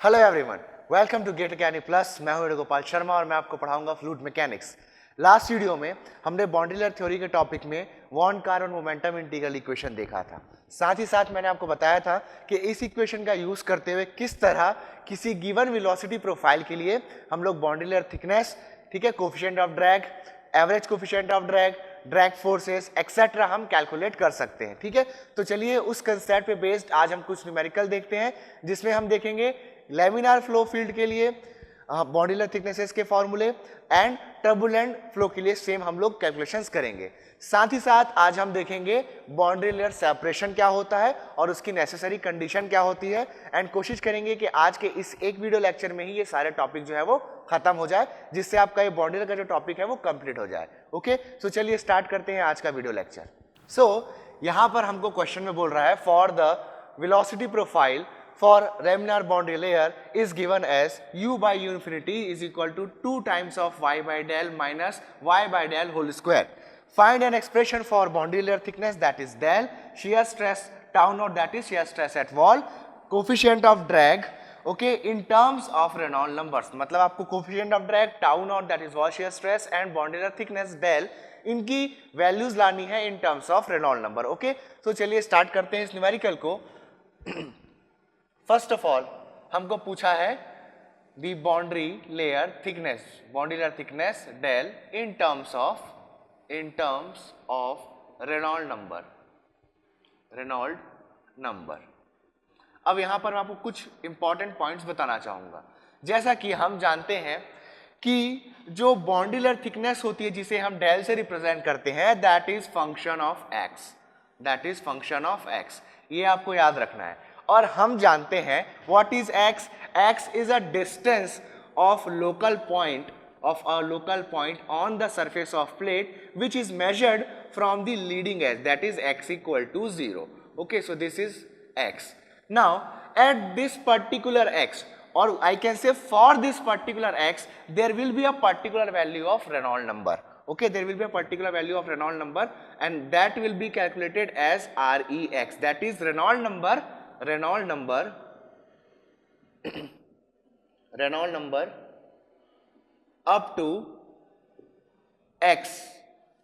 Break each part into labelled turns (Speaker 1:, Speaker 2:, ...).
Speaker 1: Hello everyone, welcome to GATE academy plus. मैं हूं गोपाल शर्मा और मैं आपको पढ़ाऊंगा फ्लूइड मैकेनिक्स। लास्ट वीडियो में हमने बॉन्डिलर थ्योरी के टॉपिक में von Karman momentum integral equation देखा था। साथ ही साथ मैंने आपको बताया था कि इस इक्वेशन का यूज करते हुए किस तरह किसी गिवन वेलोसिटी प्रोफाइल के लिए हम लोग बॉन्डिलर थिकनेस, ठीक है, coefficient of drag, average coefficient of drag, drag forces etcetera हम कैलकुलेट कर सकते हैं। ठीक है, तो चलिए उस कंसेप्ट पे बेस्ड आज हम कुछ न्यूमेरिकल देखते हैं, जिसमें हम देखेंगे लैमिनार फ्लो फील्ड के लिए बॉन्डिलर थिकनेसेस के फॉर्मूले एंड टर्बुलेंट फ्लो के लिए सेम हम लोग कैलकुलेशंस करेंगे। साथ ही साथ आज हम देखेंगे बॉन्डिलर सेपरेशन क्या होता है और उसकी नेसेसरी कंडीशन क्या होती है, एंड कोशिश करेंगे कि आज के इस एक वीडियो लेक्चर में ही ये सारे टॉपिक जो है वो खत्म हो जाए, जिससे आपका ये बॉन्डिलर का जो टॉपिक है वो कंप्लीट हो जाए। ओके, सो चलिए स्टार्ट करते हैं आज का वीडियो लेक्चर। यहां पर हमको क्वेश्चन में बोल रहा है for the velocity profile for laminar boundary layer is given as u by u infinity is equal to 2 times of y by del minus y by del whole square. Find an expression for boundary layer thickness, that is del, shear stress tau naught, that is shear stress at wall, coefficient of drag, okay, in terms of Reynolds numbers. मतलब आपको coefficient of drag tau naught, that is wall shear stress, and boundary layer thickness del, इनकी values लानी है in terms of Reynold number. Okay, तो चलिए start करते हैं इस न्यूमेरिकल को। फर्स्ट ऑफ ऑल हमको पूछा है the boundary layer thickness, boundary layer thickness del in terms of Reynold number. अब यहां पर मैं आपको कुछ इंपॉर्टेंट पॉइंट्स बताना चाहूंगा। जैसा कि हम जानते हैं कि जो बाउंड्री लेयर थिकनेस होती है जिसे हम डेल से रिप्रेजेंट करते हैं, that is function of x, ये आपको याद रखना है। और हम जानते हैं what is x, x is a distance of local point on the surface of plate which is measured from the leading edge, that is x equal to 0। Okay, so this is x. Now at this particular x, or I can say for this particular x there will be a particular value of Reynolds number. Okay, there will be a particular value of Reynolds number and that will be calculated as REX, that is Reynolds number up to x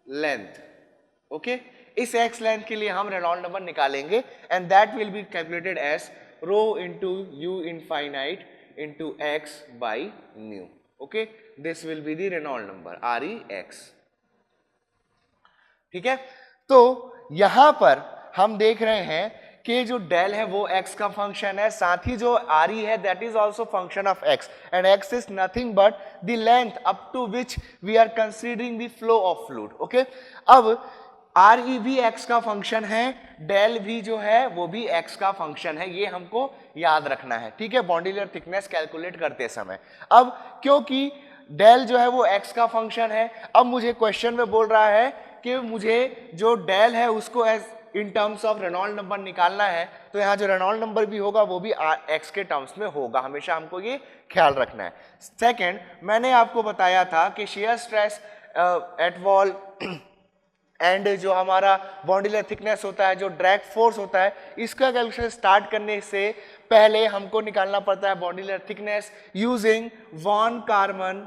Speaker 1: length. Okay, इस x length के लिए हम Reynolds number निकालेंगे and that will be calculated as rho into u infinite into x by mu. Okay, this will be the Reynolds number REX. ठीक है, तो यहां पर हम देख रहे हैं कि जो डेल है वो x का फंक्शन है, साथ ही जो RE है that is also function of x, and x is nothing but the length up to which we are considering the flow of fluid. Okay, अब RE भी x का फंक्शन है, डेल भी जो है वो भी x का फंक्शन है, ये हमको याद रखना है। ठीक है, बॉन्डिलर थिकनेस कैलकुलेट करते समय। अब क्योंकि डेल जो है वो x का फंक्शन है, अब मुझे क्वेश्चन में बोल रहा है कि मुझे जो डेल है उसको as in terms of Reynold number निकालना है, तो यहाँ जो रेनॉल्ड नंबर भी होगा वो भी x के टर्म्स में होगा, हमेशा हमको ये ख्याल रखना है। सेकेंड, मैंने आपको बताया था कि shear stress eight wall and जो हमारा बॉन्डिलर थिकनेस होता है, जो ड्रैग फोर्स होता है, इसका कैलकुलेशन स्टार्ट करने से पहले हमको निकालना पड़ता है boundary layer thickness using von Karman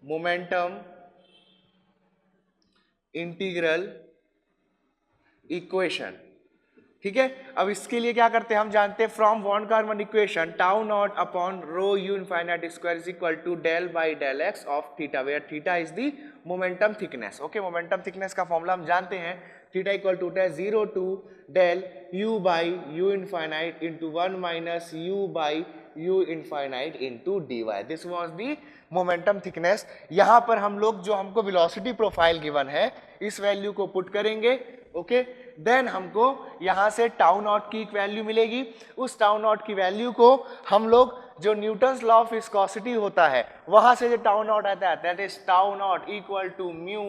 Speaker 1: momentum integral equation. ठीक है, अब इसके लिए क्या करते हैं हम जानते हैं, from von Karman equation tau naught upon rho u infinite square is equal to del by del x of theta, where theta is the momentum thickness. Okay, momentum thickness का फॉर्मूला हम जानते हैं, थीटा इक्वल टू है 0 to del u by u infinite into 1 minus u by u infinite into d y, this was the momentum thickness. यहां पर हम लोग जो हमको वेलोसिटी प्रोफाइल गिवन है इस वैल्यू को पुट करेंगे। ओके, देन हमको यहां से टाउ नॉट की एक वैल्यू मिलेगी, उस टाउ नॉट की वैल्यू को हम लोग जो न्यूटन्स लॉ ऑफ विस्कोसिटी होता है वहां से जो टाउ नॉट आता है that is tau naught equal to mu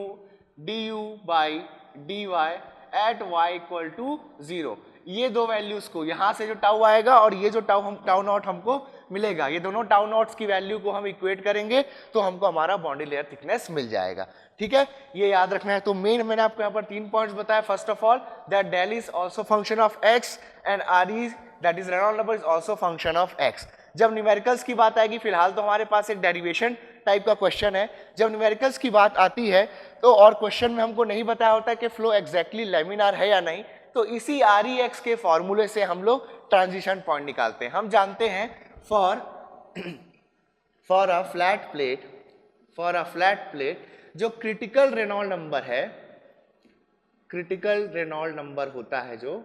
Speaker 1: d u by d y at y equal to 0। ये दो वैल्यूज को यहां से जो टाउ आएगा और ये जो टाउ नॉट हमको मिलेगा, ये दोनों टाउ नॉट्स की वैल्यू को हम इक्वेट करेंगे तो हमको हमारा बॉन्डी लेयर थिकनेस मिल जाएगा। ठीक है, ये याद रखना है। तो मेन मैंने आपको यहाँ पर 3 पॉइंट्स बताया। First of all that del is also function of x and R is that is Reynold number is also function of x. जब न्यूमेरिकल्स की बात आएगी, फिलहाल तो हमारे पास एक डेरिवेशन टाइप का क्वेश्चन है, जब न्यूमेरिकल्स की बात आती है तो और क्वेश्चन में हमको नहीं बताया होता कि फ्लो एग्जैक्टली लेमिनार है या नहीं, तो इसी आर ई एक्स के फॉर्मूले से हम लोग ट्रांजिशन पॉइंट निकालते हैं। हम जानते हैं फॉर अ फ्लैट प्लेट जो क्रिटिकल रेनॉल्ड नंबर है, क्रिटिकल रेनॉल्ड नंबर होता है जो,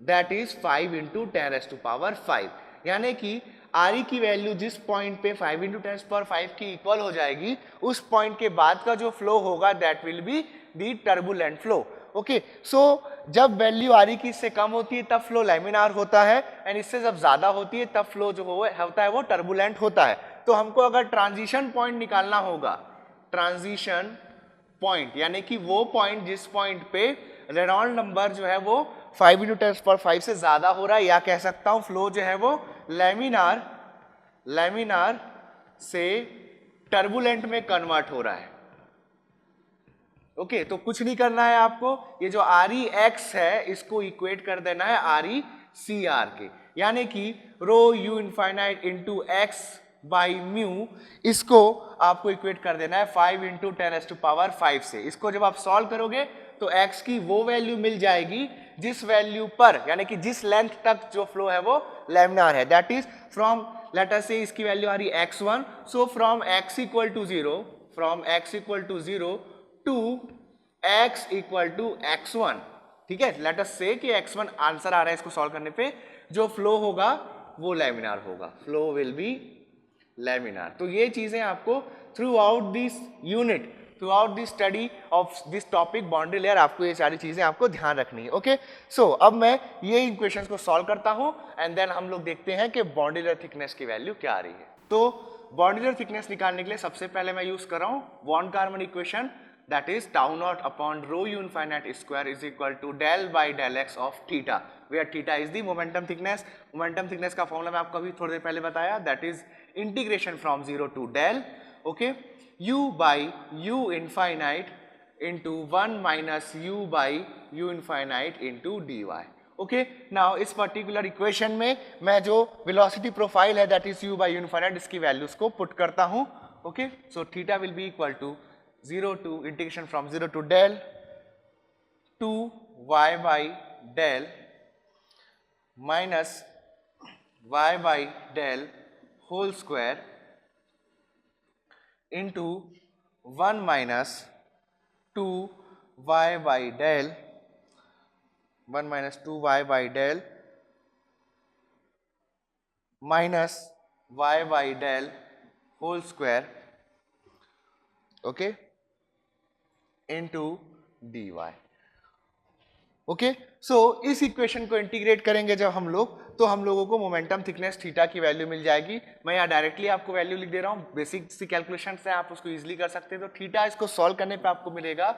Speaker 1: दैट इज 5 इंटू 10⁵, यानी कि आर ई की वैल्यू जिस पॉइंट पे 5 इंटू 10⁵ की इक्वल हो जाएगी, उस पॉइंट के बाद का जो फ्लो होगा that will be the turbulent flow. Okay, so जब वैल्यू आर ई की इससे कम होती है तब फ्लो लैमिनार होता है, एंड इससे जब ज्यादा होती है तब फ्लो जो होता है वो टर्बुलेंट होता है। तो हमको अगर ट्रांजिशन पॉइंट निकालना होगा, ट्रांजिशन पॉइंट यानी कि वो पॉइंट जिस पॉइंट पे रेनॉल्ड नंबर जो है वो 5 इंटू 10⁵ से ज्यादा हो रहा है, या कह सकता हूं फ्लो जो है वो लैमिनार से टर्बुलेंट में कन्वर्ट हो रहा है। ओके, तो कुछ नहीं करना है आपको, ये जो आर ई एक्स है इसको इक्वेट कर देना है आर ई सी आर के, यानी कि rho u infinite into x by mu, इसको आपको इक्वेट कर देना है 5 इंटू 10⁵ से। इसको जब आप सॉल्व करोगे तो x की वो वैल्यू मिल जाएगी जिस वैल्यू पर, यानी कि जिस लेंथ तक जो फ्लो है वो लैमिनार है, that is from, let us say इसकी वैल्यू आ रही है x1, so from x equal to 0 to x equal to x1, ठीक है। लेट अस से कि x1 आंसर आ रहा है इसको सॉल्व करने पे, जो फ्लो होगा वो लैमिनार होगा, फ्लो विल बी लैमिनार। तो ये चीजें आपको through out this unit, through out this study of this topic boundary layer, आपको ये सारी चीजें आपको ध्यान रखनी है। ओके, सो अब मैं ये इक्वेशंस को सॉल्व करता हूं एंड देन हम लोग देखते हैं कि बाउंड्री लेयर थिकनेस की वैल्यू क्या आ रही है। तो बाउंड्री लेयर थिकनेस निकालने के लिए सबसे पहले मैं यूज कर रहा हूं von Karman equation, that is tau naught upon rho u infinite square is equal to del by del x of theta, where theta is the momentum thickness। momentum thickness का फॉर्मूला मैं आपको अभी थोड़ी देर पहले बताया, that is integration from 0 to del, okay, u by u infinite into 1 minus u by u infinite into dy। Okay, now इस particular equation में मैं जो वेलोसिटी प्रोफाइल है that is u by u infinite, इसकी values को put करता हूं। Okay, so theta will be equal to 0 to integration from 0 to del 2 y by del minus y by del whole square into 1 minus 2 y by del 1 minus 2 y by del minus y by del whole square, okay, into dy। Okay, so इस equation को integrate करेंगे जब हम लोग, तो हम लोगों को मोमेंटम थिकनेस थीटा की वैल्यू मिल जाएगी। मैं यहाँ डायरेक्टली आपको वैल्यू लिख दे रहा हूँ, बेसिक सी कैलकुलेशन से आप उसको इजीली कर सकते हैं। तो थीटा इसको सॉल्व करने पे आपको मिलेगा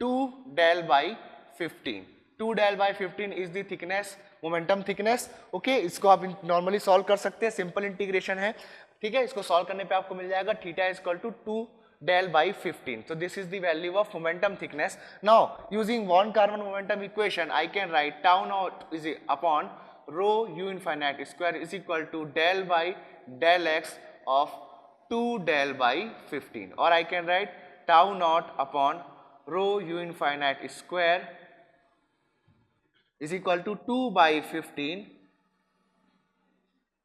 Speaker 1: 2 del by 15। 2 del by 15 is the thickness, momentum thickness. Okay, इसको आप नॉर्मली सॉल्व कर सकते हैं, सिंपल इंटीग्रेशन है, ठीक है। इसको सॉल्व करने पे आपको मिल जाएगा theta is equal to 2 del by 15. So this is the value of momentum thickness. Now using von Karman momentum equation, I can write tau naught is upon rho u infinite square is equal to del by del x of 2 del by 15, or I can write tau naught upon rho u infinite square is equal to 2 by 15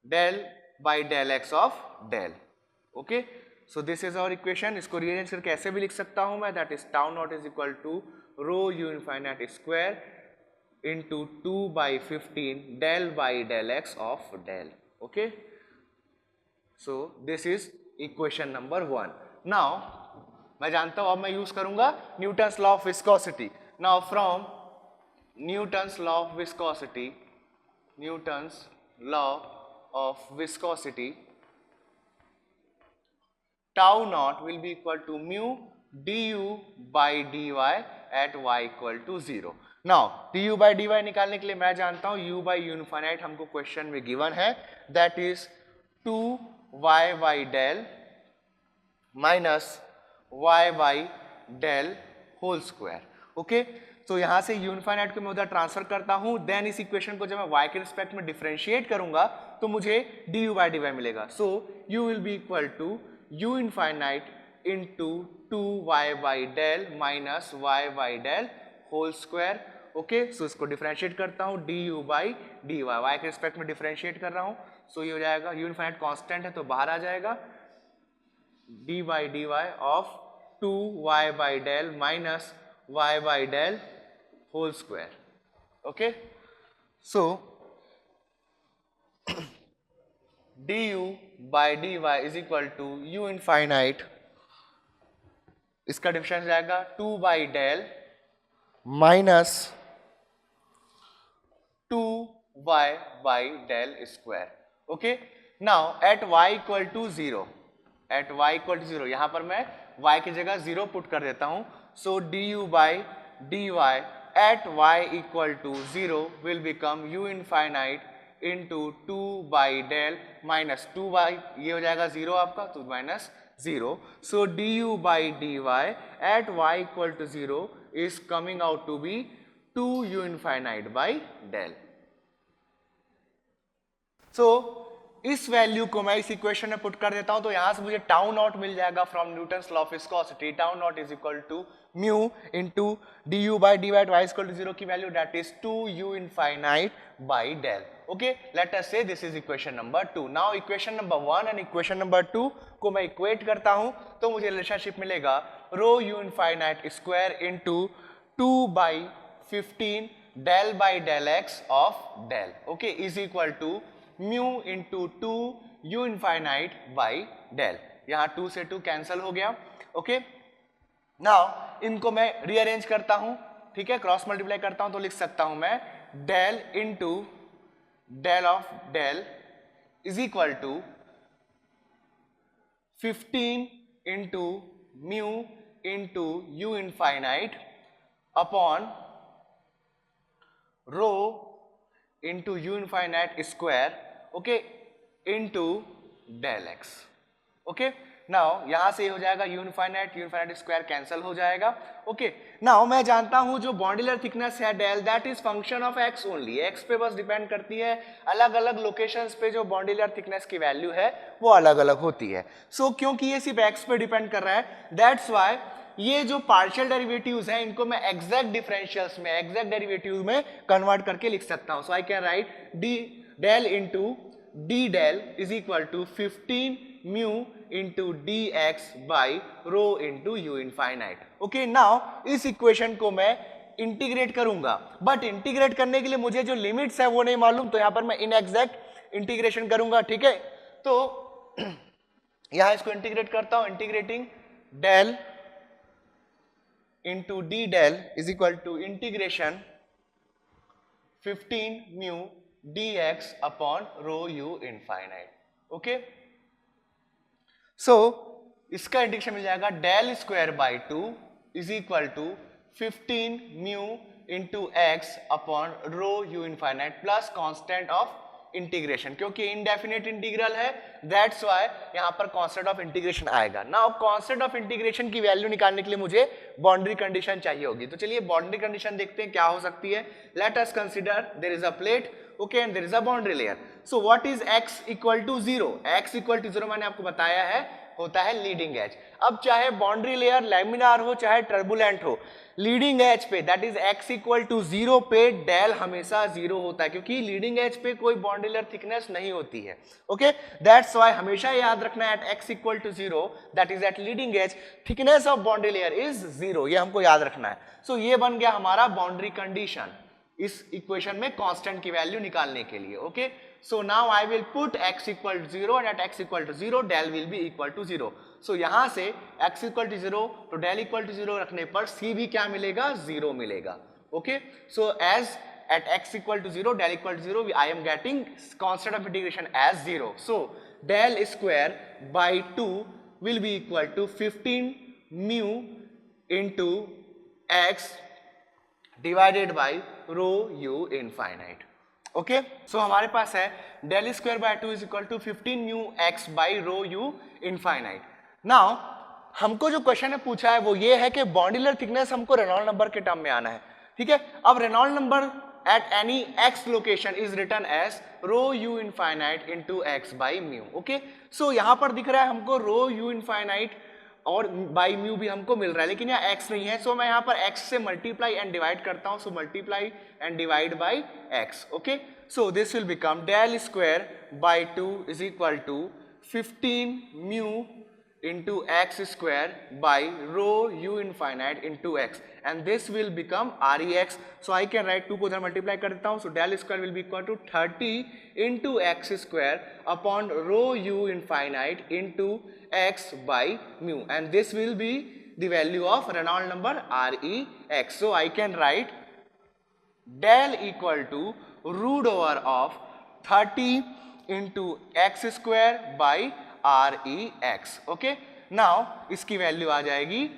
Speaker 1: del by del x of del। Okay, so this is our equation। इसको rearrange करके ऐसे भी लिख सकता हूं मैं, that is tau naught is equal to rho u infinite square into 2 by 15 del by del x of del। Okay, so this is equation number 1। now मैं जानता हूं, अब मैं यूज करूंगा Newton's law of viscosity. now from Newton's law of viscosity, Newton's law of viscosity, tau naught will be equal to mu du by dy at y equal to 0। now du by dy निकालने के लिए मैं जानता हूं u by u infinite हमको question में given है, that is 2 y by del minus y by del whole square। Okay, तो यहाँ से u इनफाइनाइट को मैं उधर ट्रांसफर करता हूँ, देन इस इक्वेशन को जब मैं y के रिस्पेक्ट में डिफरेंशिएट करूंगा तो मुझे du/dy मिलेगा। So u will be equal to u infinite into 2y del minus y del whole square. Okay, so इसको डिफरेंशिएट करता हूँ du/dy, y के रिस्पेक्ट में डिफरेंशिएट कर रहा हूँ। सो ये हो जाएगा, u इनफाइनाइट कांस्टेंट है तो बाहर आ जाएगा, d/dy of 2y del minus y del whole square. Okay, so du/dy is equal to u infinite, इसका डिफरेंस जाएगा 2 del minus 2y del square. Okay, now at y equal to 0, at y equal to 0 यहां पर मैं y की जगह 0 put कर देता हूं। सो du/dy at y equal to 0 will become u infinite into 2 del minus 2y, ये हो जाएगा 0 आपका, तो minus 0। So du/dy at y equal to 0 is coming out to be 2u infinite by del। सो इस वैल्यू को मैं इस इक्वेशन में पुट कर देता हूं, तो यहां से मुझे टाउ नॉट मिल जाएगा from Newton's law of viscosity. Tau naught is equal to mu into du/dy at y equal to 0 की value that is 2u infinite by del. Okay, let us say this is equation number 2। Now equation number 1 and equation number 2 को मैं equate करता हूं तो मुझे relationship मिलेगा rho u infinite square into 2/15 del by del x of del। Okay, is equal to mu into 2u infinite by del. यहां 2 से 2 cancel हो गया। ओके, नाउ इनको मैं रीअरेंज करता हूं, ठीक है, क्रॉस मल्टीप्लाई करता हूं तो लिख सकता हूं मैं del into del of del is equal to 15 into mu into u infinite upon rho into u infinite square, okay, into del x. Okay, now यहां से हो जाएगा u इनफाइनाइट स्क्वायर कैंसिल हो जाएगा। ओके, नाउ मैं जानता हूं जो बॉन्डिलर थिकनेस है del that is function of x only, x पे बस डिपेंड करती है। अलग अलग लोकेशंस पे जो बॉन्डिलर थिकनेस की वैल्यू है वो अलग अलग होती है। सो क्योंकि ये सिर्फ x पे डिपेंड कर रहा है, दैट्स वाई ये जो पार्शियल डेरिवेटिव्स हैं इनको मैं एग्जैक्ट डिफरेंशियल्स में, एग्जैक्ट डेरिवेटिव में कन्वर्ट करके लिख सकता हूं। So I can write d del into d del is equal to 15 mu into d x by rho into u infinite. Okay, now इस इक्वेशन को मैं इंटीग्रेट करूंगा, बट इंटीग्रेट करने के लिए मुझे जो लिमिट्स है वो नहीं मालूम, तो यहां पर मैं इनएग्जैक्ट इंटीग्रेशन करूंगा। ठीक है, तो यहां इसको इंटीग्रेट करता हूं, integrating del into d del is equal to integration 15 mu dx upon rho u infinite. Okay, so इसका इंटीग्रेशन मिल जाएगा del square by 2 is equal to 15 mu into x upon rho u infinite plus constant of integration, क्योंकि indefinite integral है that's why यहां पर constant of integration आएगा। Now constant of integration की value निकालने के लिए मुझे बाउंड्री कंडीशन चाहिए होगी, तो चलिए बाउंड्री कंडीशन देखते हैं क्या हो सकती है। Let us consider there is a plate, okay, and there is a boundary layer. So what is x equal to 0? x equal to 0 मैंने आपको बताया है होता है लीडिंग एज। अब चाहे बाउंड्री लेयर लैमिनार हो चाहे टर्बुलेंट हो, लीडिंग एज पे that is x equal to 0 पे डेल हमेशा 0 होता है, क्योंकि लीडिंग एज पे कोई बाउंड्री लेयर थिकनेस नहीं होती है। ओके, दैट्स व्हाई हमेशा याद रखना है at x equal to 0 that is at leading edge thickness of boundary layer is 0, ये हमको याद रखना है। सो ये बन गया हमारा बाउंड्री कंडीशन इस इक्वेशन में कांस्टेंट की वैल्यू निकालने के लिए। Okay, so now I will put x equal to 0 and at x equal to 0 del will be equal to 0। So यहां से x इक्वल टू 0 तो डेल इक्वल टू 0 रखने पर c भी क्या मिलेगा? 0 मिलेगा। Okay, so as at x equal to 0 del equal to 0 I am getting constant of integration as 0। So del square by 2 will be equal to 15 mu into x divided by rho u infinite. Okay, so हमारे पास है del square by 2 is equal to 15 mu x by rho u infinite. Now हमको जो question है पूछा है वो ये है कि बाउंड्री लेयर थिकनेस हमको रेनॉल्ड नंबर के टर्म में आना है। ठीक है। अब Reynold number at any x location is written as rho u infinite into x by mu. Okay, so यहां पर दिख रहा है हमको रो u इनफाइनाइट और बाई म्यू भी हमको मिल रहा है, लेकिन यहाँ x नहीं है, सो मैं यहाँ पर x से मल्टीप्लाई एंड डिवाइड करता हूँ, so multiply and divide by x। Okay, so this will become del square by 2 is equal to 15 mu into x square by rho u infinite into x, and this will become rex. So I can write 2 को उधर multiply कर देता हूँ, so del square will be equal to 30 into x square upon rho u infinite into x by mu, and this will be the value of Reynolds number rex. So I can write del equal to root over of 30 into x square by rex. Okay, now इसकी value आ जाएगी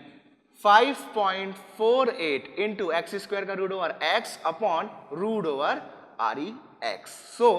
Speaker 1: 5.48 into x square का root over x upon root over rex. So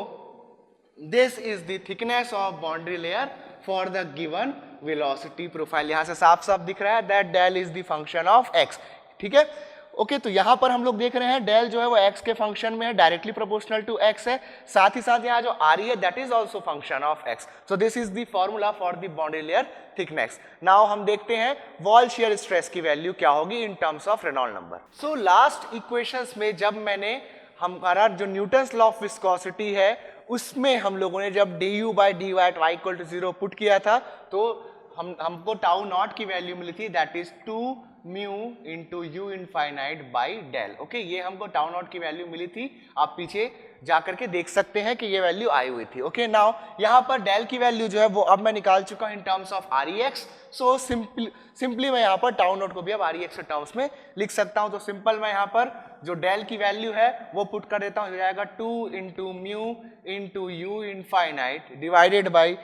Speaker 1: this is the thickness of boundary layer for the given velocity profile. यहां से साफ साफ दिख रहा है that del is the function of x. ठीक है, ओके, तो यहां पर हम लोग देख रहे हैं डेल जो है वो x के फंक्शन में है, डायरेक्टली प्रोपोर्शनल टू x है, साथ ही साथ यहाँ जो RE है that is also function of x। So this is the formula for the boundary layer thickness. Now हम देखते हैं वॉल शियर स्ट्रेस की वैल्यू क्या होगी in terms of Reynold number. So last equations में जब मैंने हमारा जो न्यूटन्स लॉ ऑफ विस्कोसिटी है उसमें हम लोगों ने जब du by dy at y equal to 0 पुट किया था तो हमको टाउ नॉट की वैल्यू मिली थी that is 2 mu into u infinite by del. Okay, ये हमको टाउ नॉट की वैल्यू मिली थी, आप पीछे जाकर के देख सकते हैं कि ये वैल्यू आई हुई थी। ओके, नाउ यहाँ पर डेल की वैल्यू जो है वो अब मैं निकाल चुका हूँ इन terms of rex। So simply मैं यहाँ पर टाउ नॉट को भी अब rex के टर्म्स में लिख सकता हूँ। तो सिंपल मैं यहाँ पर जो डेल की वैल्यू है वो पुट कर देता हूँ, हो जाएगा 2 into mu into u infinite divided by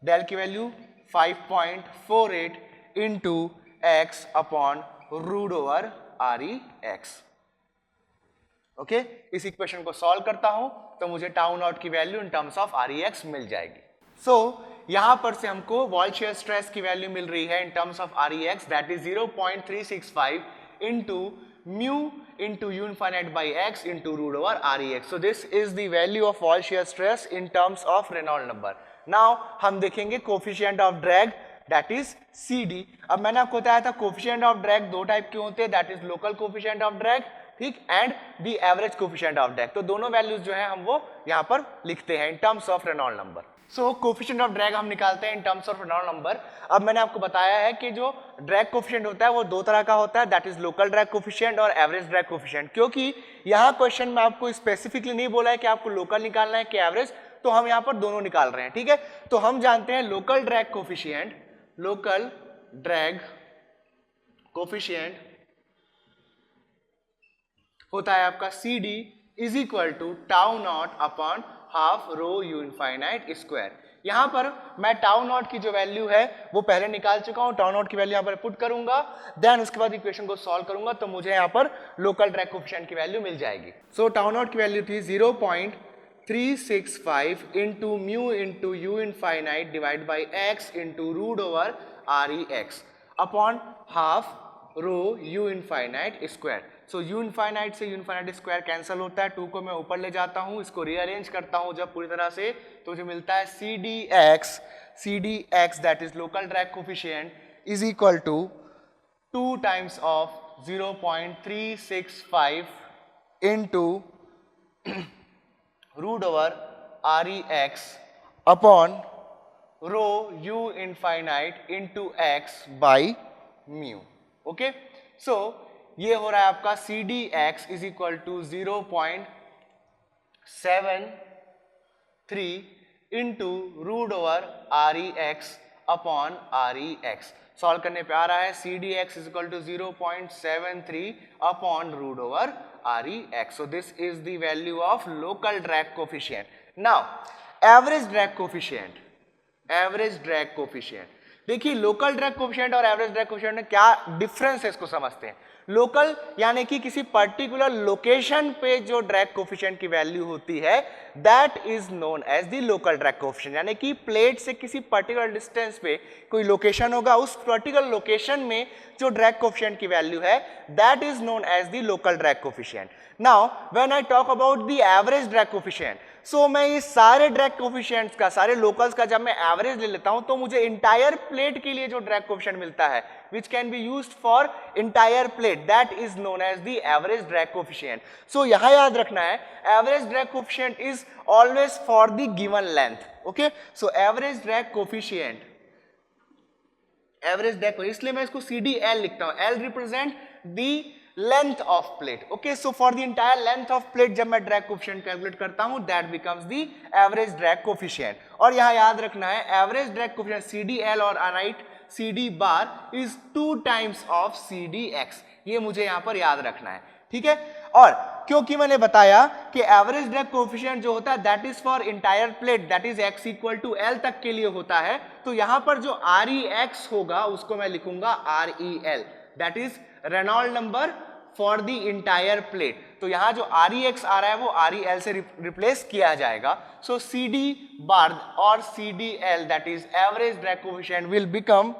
Speaker 1: del की value 5.48 into x upon root over rex। Okay, इस इक्वेशन को सॉल्व करता हूं तो मुझे टाउ नॉट की value in terms of rex मिल जाएगी। सो यहां पर से हमको वॉल शियर स्ट्रेस की वैल्यू मिल रही है in terms of rex that is 0.365 into mu into u infinite by x into root over rex। So this is the value of wall shear stress in terms of Reynold number. Now हम देखेंगे coefficient of drag that is CD। अब मैंने आपको बताया था coefficient of drag दो type के होते हैं, that is local coefficient of drag, ठीक, and the average coefficient of drag. तो दोनों वैल्यूज जो है हम वो यहाँ पर लिखते हैं in terms of Reynold number. So coefficient of drag हम निकालते हैं in terms of Reynold number. अब मैंने आपको बताया है कि जो ड्रैग कोफिशिएंट होता है वो दो तरह का होता है, that is local drag coefficient और एवरेज ड्रैग कोफिशिएंट। क्योंकि यहाँ क्वेश्चन में आपको स्पेसिफिकली नहीं बोला है कि आपको लोकल निकालना है कि एवरेज, तो हम यहाँ पर दोनों निकाल रहे हैं। ठीक है, तो हम जानते हैं local drag coefficient, local drag coefficient होता है आपका CD is equal to tau naught upon half rho u infinite square. यहां पर मैं टाउ नॉट की जो वैल्यू है वो पहले निकाल चुका हूं, टाउ नॉट की वैल्यू यहां पर पुट करूंगा, देन उसके बाद इक्वेशन को सॉल्व करूंगा तो मुझे यहां पर लोकल ड्रैग कोफिशिएंट की वैल्यू मिल जाएगी। सो टाउ नॉट की वैल्यू थी 0.365 into mu into u infinite divide by x into root over rex upon half rho u infinite square. So u infinite से यू इनफाइनाइट स्क्वायर कैंसिल होता है, 2 को मैं ऊपर ले जाता हूं, इसको रीअरेंज करता हूं जब पूरी तरह से, तो मुझे मिलता है CDX that is local drag coefficient is equal to 2 times of 0.365 into root over rex upon rho u infinite into x by mu. Okay, so ये हो रहा है आपका CDX is equal to 0.73 into root over rex upon rex। Solve करने पे आ रहा है CDX is equal to 0.73 upon root over rex। So this is the value of local drag coefficient. Now average drag coefficient, average drag coefficient, देखिए local drag coefficient और average drag coefficient में क्या difference है इसको समझते हैं। Local यानी कि किसी पर्टिकुलर लोकेशन पे जो ड्रैग कोफिशिएंट की वैल्यू होती है that is known as the local drag coefficient, यानी कि प्लेट से किसी पर्टिकुलर डिस्टेंस पे कोई लोकेशन होगा, उस पर्टिकुलर लोकेशन में जो ड्रैग कोफिशिएंट की वैल्यू है that is known as the local drag coefficient. Now when I talk about the average drag coefficient, so मैं ये सारे ड्रैग कोफिशिएंट्स का, सारे लोकल्स का जब मैं एवरेज ले लेता हूं तो मुझे इंटायर प्लेट के लिए जो ड्रैग कोफिशिएंट मिलता है which can be used for entire plate that is known as the average drag coefficient. So यहां याद रखना है average drag coefficient is always for the given length. Okay, so average drag coefficient, average drag coefficient, इसलिए मैं इसको CDL लिखता हूं, L represent the length of plate. Okay, so for the entire length of plate जब मैं drag coefficient calculate करता हूं that becomes the average drag coefficient. और यहां याद रखना है average drag coefficient CDL और right CD bar is 2 times of CDX, ये मुझे यहां पर याद रखना है, ठीक है। और क्योंकि मैंने बताया कि एवरेज ड्रैग कोफिशिएंट जो होता है that is for entire plate, that is x equal to L तक के लिए होता है, तो यहां पर जो REX होगा उसको मैं लिखूंगा REL, that is Reynold number for the entire plate. तो यहां जो REX आ रहा है वो REL से रिप्लेस किया जाएगा। सो CD बार और CDL that is average drag coefficient will become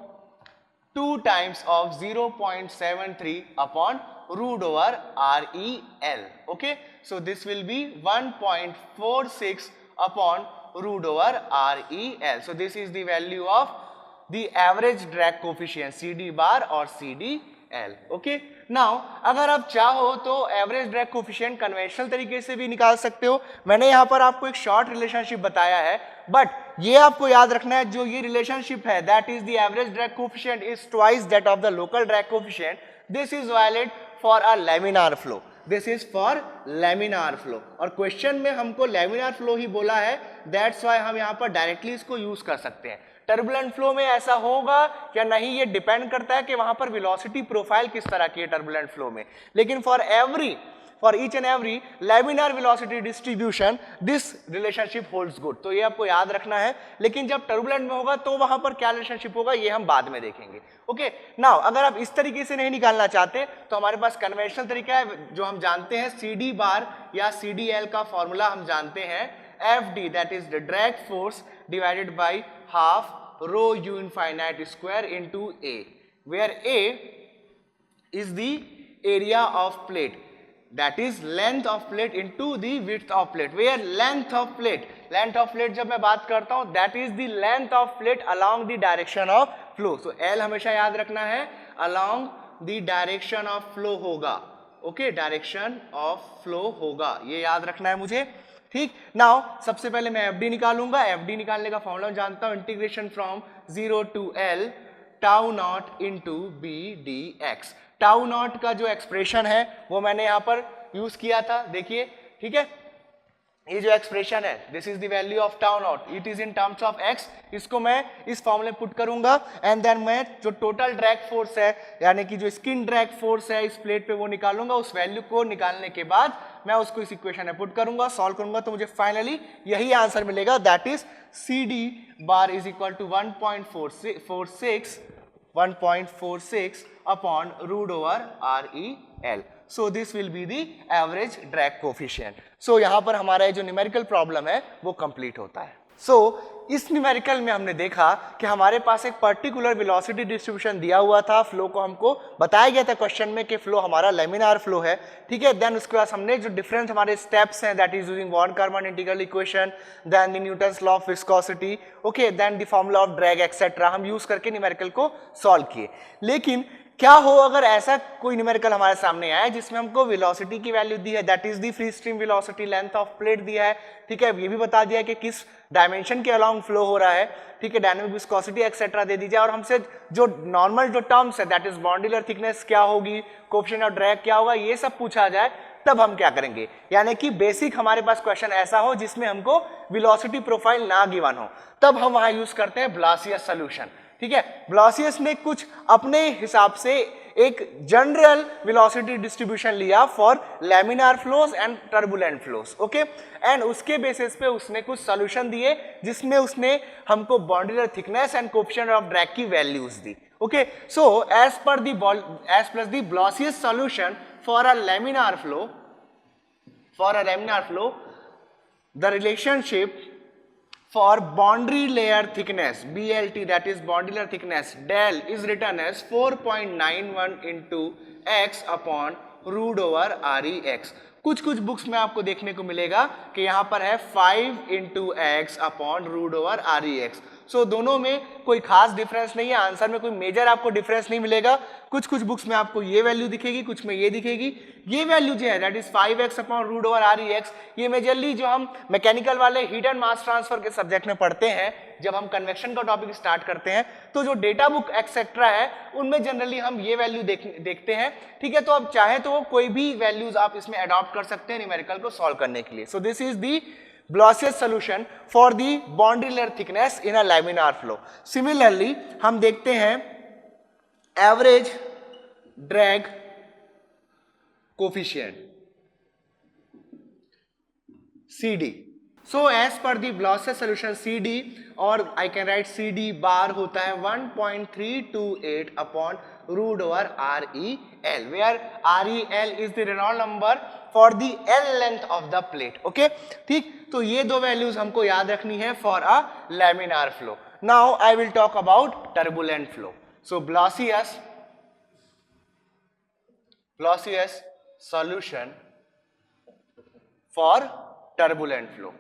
Speaker 1: 2 times of 0.73 upon root over REL. Okay, so this will be 1.46 upon root over REL. So this is the value of the average drag coefficient CD bar और CDL. Okay, now अगर आप चाहो तो average drag coefficient conventional तरीके से भी निकाल सकते हो। मैंने यहाँ पर आपको एक शॉर्ट रिलेशनशिप बताया है, बट ये आपको याद रखना है जो ये रिलेशनशिप है that is the average drag coefficient is twice that of the local drag coefficient, this is valid for a laminar flow, this is for laminar flow. और क्वेश्चन में हमको लैमिनार फ्लो ही बोला है, दैट्स व्हाई हम यहाँ पर directly इसको use कर सकते हैं। टर्बुलेंट फ्लो में ऐसा होगा या नहीं ये डिपेंड करता है कि वहां पर वेलोसिटी प्रोफाइल किस तरह की है टर्बुलेंट फ्लो में, लेकिन for each and every laminar velocity distribution this relationship holds good. तो ये आपको याद रखना है, लेकिन जब टर्बुलेंट में होगा तो वहां पर क्या रिलेशनशिप होगा ये हम बाद में देखेंगे। ओके, नाउ अगर आप इस तरीके से नहीं निकालना चाहते तो हमारे पास कन्वेंशनल तरीका है जो हम जानते हैं, CD बार या CDL का फॉर्मूला हम जानते हैं FD, that is the drag force divided by half rho u infinite square into A, where A is the area of plate, that is length of plate into the width of plate, where length of plate जब मैं बात करता हूं that is the length of plate along the direction of flow. So L हमेशा याद रखना है along the direction of flow होगा, ओके, डायरेक्शन ऑफ फ्लो होगा, ये याद रखना है मुझे, ठीक। नाउ सबसे पहले मैं FD निकालूंगा। FD निकालने का फॉर्मूला जानता हूं, integration from 0 to L tau not into BDX। Tau not का जो एक्सप्रेशन है वो मैंने यहां पर यूज किया था, देखिए, ठीक है। ये जो एक्सप्रेशन है this is the value of tau not, it is in terms of x, इसको मैं इस फॉर्मूले पुट करूंगा एंड देन मैं जो टोटल ड्रैग फोर्स है यानी कि जो स्किन ड्रैग फोर्स है इस प्लेट पे वो निकालूंगा। उस वैल्यू को निकालने के बाद मैं उसको इस इक्वेशन में पुट करूंगा, सॉल्व करूंगा, तो मुझे फाइनली यही आंसर मिलेगा, that is CD bar is equal to 1.46 upon root over REL. So this will be the average drag coefficient. So यहाँ पर हमारा जो न्यूमेरिकल प्रॉब्लम है वो कंप्लीट होता है। So इस न्यूमेरिकल में हमने देखा कि हमारे पास एक पर्टिकुलर वेलोसिटी डिस्ट्रीब्यूशन दिया हुआ था, फ्लो को हमको बताया गया था क्वेश्चन में कि फ्लो हमारा लेमिनार फ्लो है, ठीक है। देन उसके बाद हमने जो डिफरेंट हमारे स्टेप्स हैं that is using von Karman integral equation, then the Newton's law of viscosity, okay, then the formula of drag etcetera, हम यूज करके न्यूमेरिकल को सॉल्व किए। लेकिन क्या हो अगर ऐसा कोई न्यूमेरिकल हमारे सामने आया जिसमें हमको वेलोसिटी की वैल्यू दी है, that is the free stream velocity, length of plate दिया है, ठीक है, ये भी बता दिया है कि किस डायमेंशन के अलोंग फ्लो हो रहा है, ठीक है, डायनामिक विस्कोसिटी एक्सेट्रा दे दीजिए, और हमसे जो नॉर्मल जो टर्म्स है दैट इज बॉन्डिलर थिकनेस क्या होगी, कोएफिशिएंट ऑफ ड्रैग क्या होगा, ये सब पूछा जाए तब हम क्या करेंगे। यानी कि बेसिक हमारे पास क्वेश्चन ऐसा हो जिसमें हमको वेलोसिटी प्रोफाइल ना गिवन हो, तब हम वहां यूज करते हैं ब्लासियस सॉल्यूशन, ठीक है। ब्लासियस ने कुछ अपने हिसाब से एक जनरल वेलोसिटी डिस्ट्रीब्यूशन लिया for laminar flows and turbulent flows, okay. And उसके बेसिस पे उसने कुछ सॉल्यूशन दिए जिसमें उसने हमको boundary layer thickness and coefficient of drag की वैल्यूज दी, okay. So as per the Blasius solution for a laminar flow, the relationship for boundary layer thickness BLT, that is bonding layer thickness, del is written as 4.91 into x upon root over REX। कुछ books में आपको देखने को मिलेगा कि यहाँ पर है 5 into x upon root over REX। सो दोनों में कोई खास डिफरेंस नहीं है, आंसर में कोई मेजर आपको डिफरेंस नहीं मिलेगा। कुछ बुक्स में आपको ये वैल्यू दिखेगी, कुछ में ये दिखेगी। ये वैल्यू जो है that is 5x upon root over REX, ये मेजरली जो हम मैकेनिकल वाले हीट एंड मास ट्रांसफर के सब्जेक्ट में पढ़ते हैं, जब हम कन्वेक्शन का टॉपिक स्टार्ट करते हैं तो जो डेटा बुक एक्सेट्रा है उनमें जनरली हम ये वैल्यू देखते हैं, ठीक है। तो अब चाहे तो कोई भी वैल्यूज आप इसमें अडॉप्ट कर सकते हैं न्यूमेरिकल को सॉल्व करने के लिए। सो this is the Blossius solution for the boundary layer thickness in a laminar flow। Similarly हम देखते हैं average drag coefficient CD। So as per the Blossius solution CD, or I can write CD bar होता है 1.328 upon root over REL, where REL is the Reynolds number for the L length of the plate, okay। ठीक, तो ये दो values हमको याद रखनी है for a laminar flow. Now I will talk about turbulent flow. So Blossius solution for turbulent flow,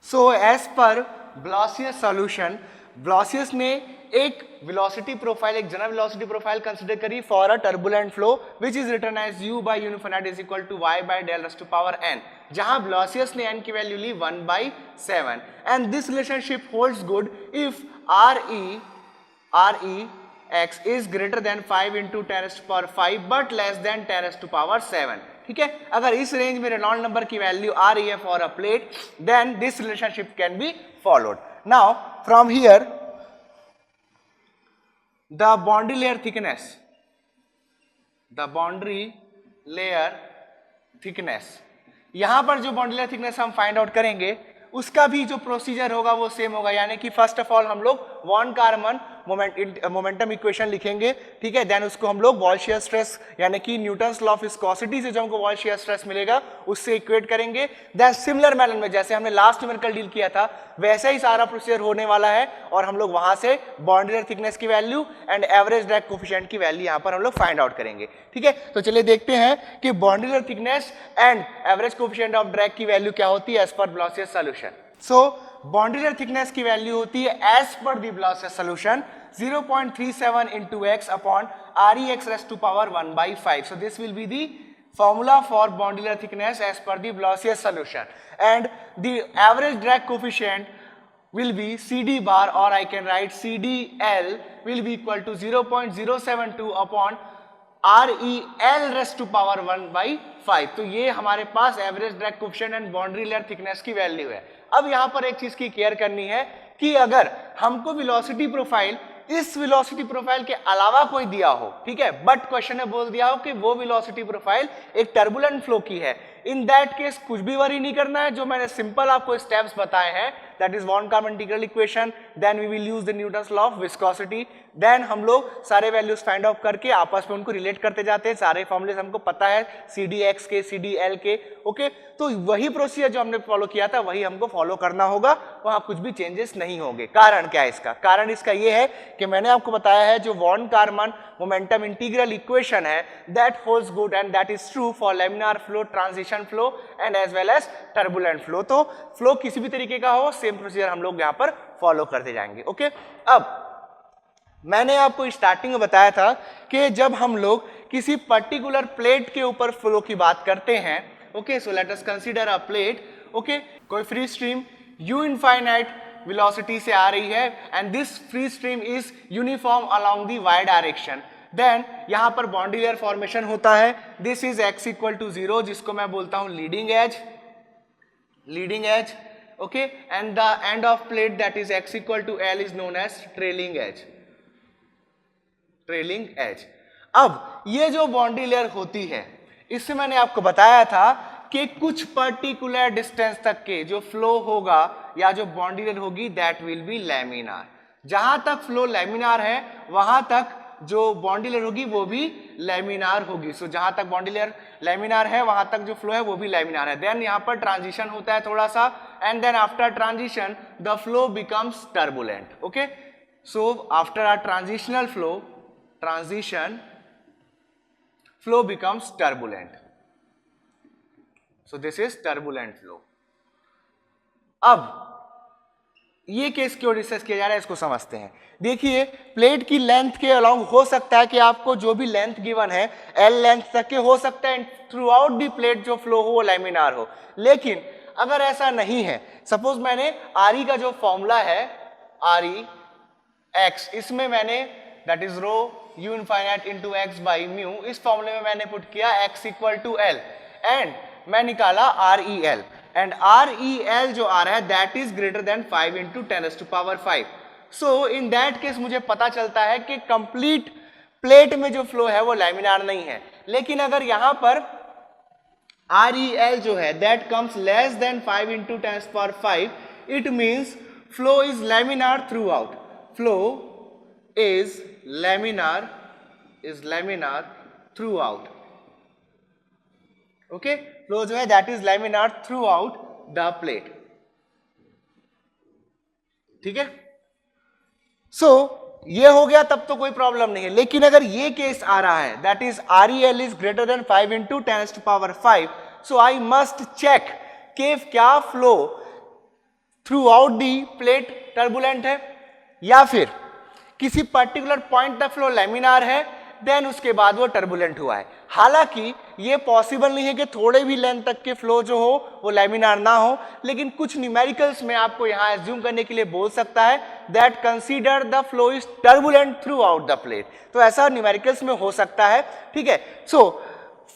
Speaker 1: So as per Blossius solution, Blossius ने एक वेलोसिटी प्रोफाइल, एक जनरल वेलोसिटी प्रोफाइल कंसीडर करी for a turbulent flow which is written as u by unfinite is equal to y by del raised to power n, जहां Blossius ने n की value ली 1/7 and this relationship holds good if REX is greater than 5 into 10 raised to power 5 but less than 10 raised to power 7, ठीक है। अगर इस range में Reynold number की वैल्यू आ रही है for a plate, then this relationship can be followed. Now from here the boundary layer thickness, यहां पर जो बाउंड्री लेयर थिकनेस हम फाइंड आउट करेंगे उसका भी जो प्रोसीजर होगा वो सेम होगा, यानी कि फर्स्ट ऑफ ऑल हम लोग वॉन कारमन मोमेंटम इक्वेशन लिखेंगे, ठीक है। देन उसको हम लोग वॉल शियर स्ट्रेस यानी कि न्यूटन्स लॉ ऑफ विस्कोसिटी से जो हमको वॉल शियर स्ट्रेस मिलेगा उससे इक्वेट करेंगे। देन सिमिलर मैनर में जैसे हमने लास्ट न्यूमेरिकल डील किया था वैसे ही सारा प्रोसीजर होने वाला है और हम लोग वहां से बाउंड्री लेयर थिकनेस की value and average drag coefficient की वैल्यू यहां पर हम लोग फाइंड आउट करेंगे, ठीक है। तो चलिए देखते हैं कि boundary layer thickness and average coefficient of drag की वैल्यू क्या होती है as per Blossius solution. So boundary layer thickness की वैल्यू होती है as per the Blossius solution 0.37 into x upon REX raised to power 1/5. So this will be the formula for boundary layer thickness as per the Blossius solution, and the average drag coefficient will be CD bar, or I can write CDL will be equal to 0.072 upon REL raised to power 1/5। तो ये हमारे पास average drag coefficient and boundary layer thickness की value है। अब यहाँ पर एक चीज की केयर करनी है कि अगर हमको वेलोसिटी प्रोफाइल इस वेलोसिटी प्रोफाइल के अलावा कोई दिया हो, ठीक है, बट क्वेश्चन ने बोल दिया हो कि वो वेलोसिटी प्रोफाइल एक टर्बुलेंट फ्लो की है, इन दैट केस कुछ भी वरी नहीं करना है। जो मैंने सिंपल आपको स्टेप्स बताए हैं that is von Karman integral equation, then we will use the Newton's law of viscosity, then हम लोग सारे वैल्यूज फाइंड आउट करके आपस में उनको रिलेट करते जाते हैं। सारे फॉर्मूलेस हमको पता है CDX के, CDL के, ओके। तो वही प्रोसीजर जो हमने फॉलो किया था वही हमको फॉलो करना होगा, वहां कुछ भी चेंजेस नहीं होंगे। कारण क्या है इसका? कारण इसका ये है कि मैंने आपको बताया है जो von Karman momentum integral equation है that holds good and that is true for laminar flow, transition flow and as well as turbulent flow. तो फ्लो किसी भी तरीके का हो सेम प्रोसीजर हम लोग यहाँ पर फॉलो करते जाएंगे, ओके। अब मैंने आपको स्टार्टिंग में बताया था कि जब हम लोग किसी पर्टिकुलर प्लेट के ऊपर फ्लो की बात करते हैं, okay, so let us consider a plate, okay, कोई free stream u infinite velocity से आ रही है and this free stream is uniform along the y direction, then यहां पर बाउंड्री लेयर फॉर्मेशन होता है। This is x equal to 0 जिसको मैं बोलता हूं leading edge, okay, and the end of plate that is x equal to L is known as trailing edge, trailing as. अब ये जो बाउंड्री लेयर होती है, इससे मैंने आपको बताया था कि कुछ पर्टिकुलर डिस्टेंस तक के जो फ्लो होगा या जो बाउंड्री लेयर होगी दैट विल बी लैमिनार। जहां तक फ्लो लैमिनार है वहां तक जो बाउंड्री लेयर होगी वो भी लैमिनार होगी। सो जहां तक बाउंड्री लेयर लैमिनार है वहां तक जो फ्लो है वो भी लैमिनार है। देन यहां पर ट्रांजिशन होता है थोड़ा सा, and then after transition the flow becomes turbulent. Okay, so after a transitional transition flow becomes turbulent. So this is turbulent flow. अब ये केस क्यों डिस्कस किया जा रहा है इसको समझते हैं। देखिए, प्लेट की लेंथ के अलोंग हो सकता है कि आपको जो भी लेंथ गिवन है एल लेंथ तक के हो सकता है थ्रू आउट दी प्लेट जो फ्लो हो वो लैमिनार हो। लेकिन अगर ऐसा नहीं है, सपोज मैंने आर का जो फॉर्मूला है आर एक्स, इसमें मैंने that is rho u infinite into x by mu, इस फॉर्मूले में मैंने पुट किया x equal to L and मैं निकाला R E L, and R E L जो आ रहा है that is greater than 5 into 10⁵। So in that case मुझे पता चलता है कि कंप्लीट प्लेट में जो फ्लो है वो लैमिनार नहीं है। लेकिन अगर यहां पर आर ई एल जो है that comes less than 5 into 10⁵, it means flow is laminar through out. Flow is laminar throughout. Okay, flow जो है that is laminar throughout the plate. ठीक है, सो ये हो गया तब तो कोई प्रॉब्लम नहीं है। लेकिन अगर ये केस आ रहा है that is R E L is greater than 5 into 10⁵, so I must check कि क्या flow throughout the plate turbulent है या फिर किसी पर्टिकुलर पॉइंट तक फ्लो लैमिनार है देन उसके बाद वो टर्बुलेंट हुआ है। हालांकि ये पॉसिबल नहीं है कि थोड़े भी लेंथ तक के फ्लो जो हो वो लैमिनार ना हो, लेकिन कुछ न्यूमेरिकल्स में आपको यहां एज्यूम करने के लिए बोल सकता है that consider the flow is turbulent through out the plate. तो ऐसा न्यूमेरिकल्स में हो सकता है। ठीक है, सो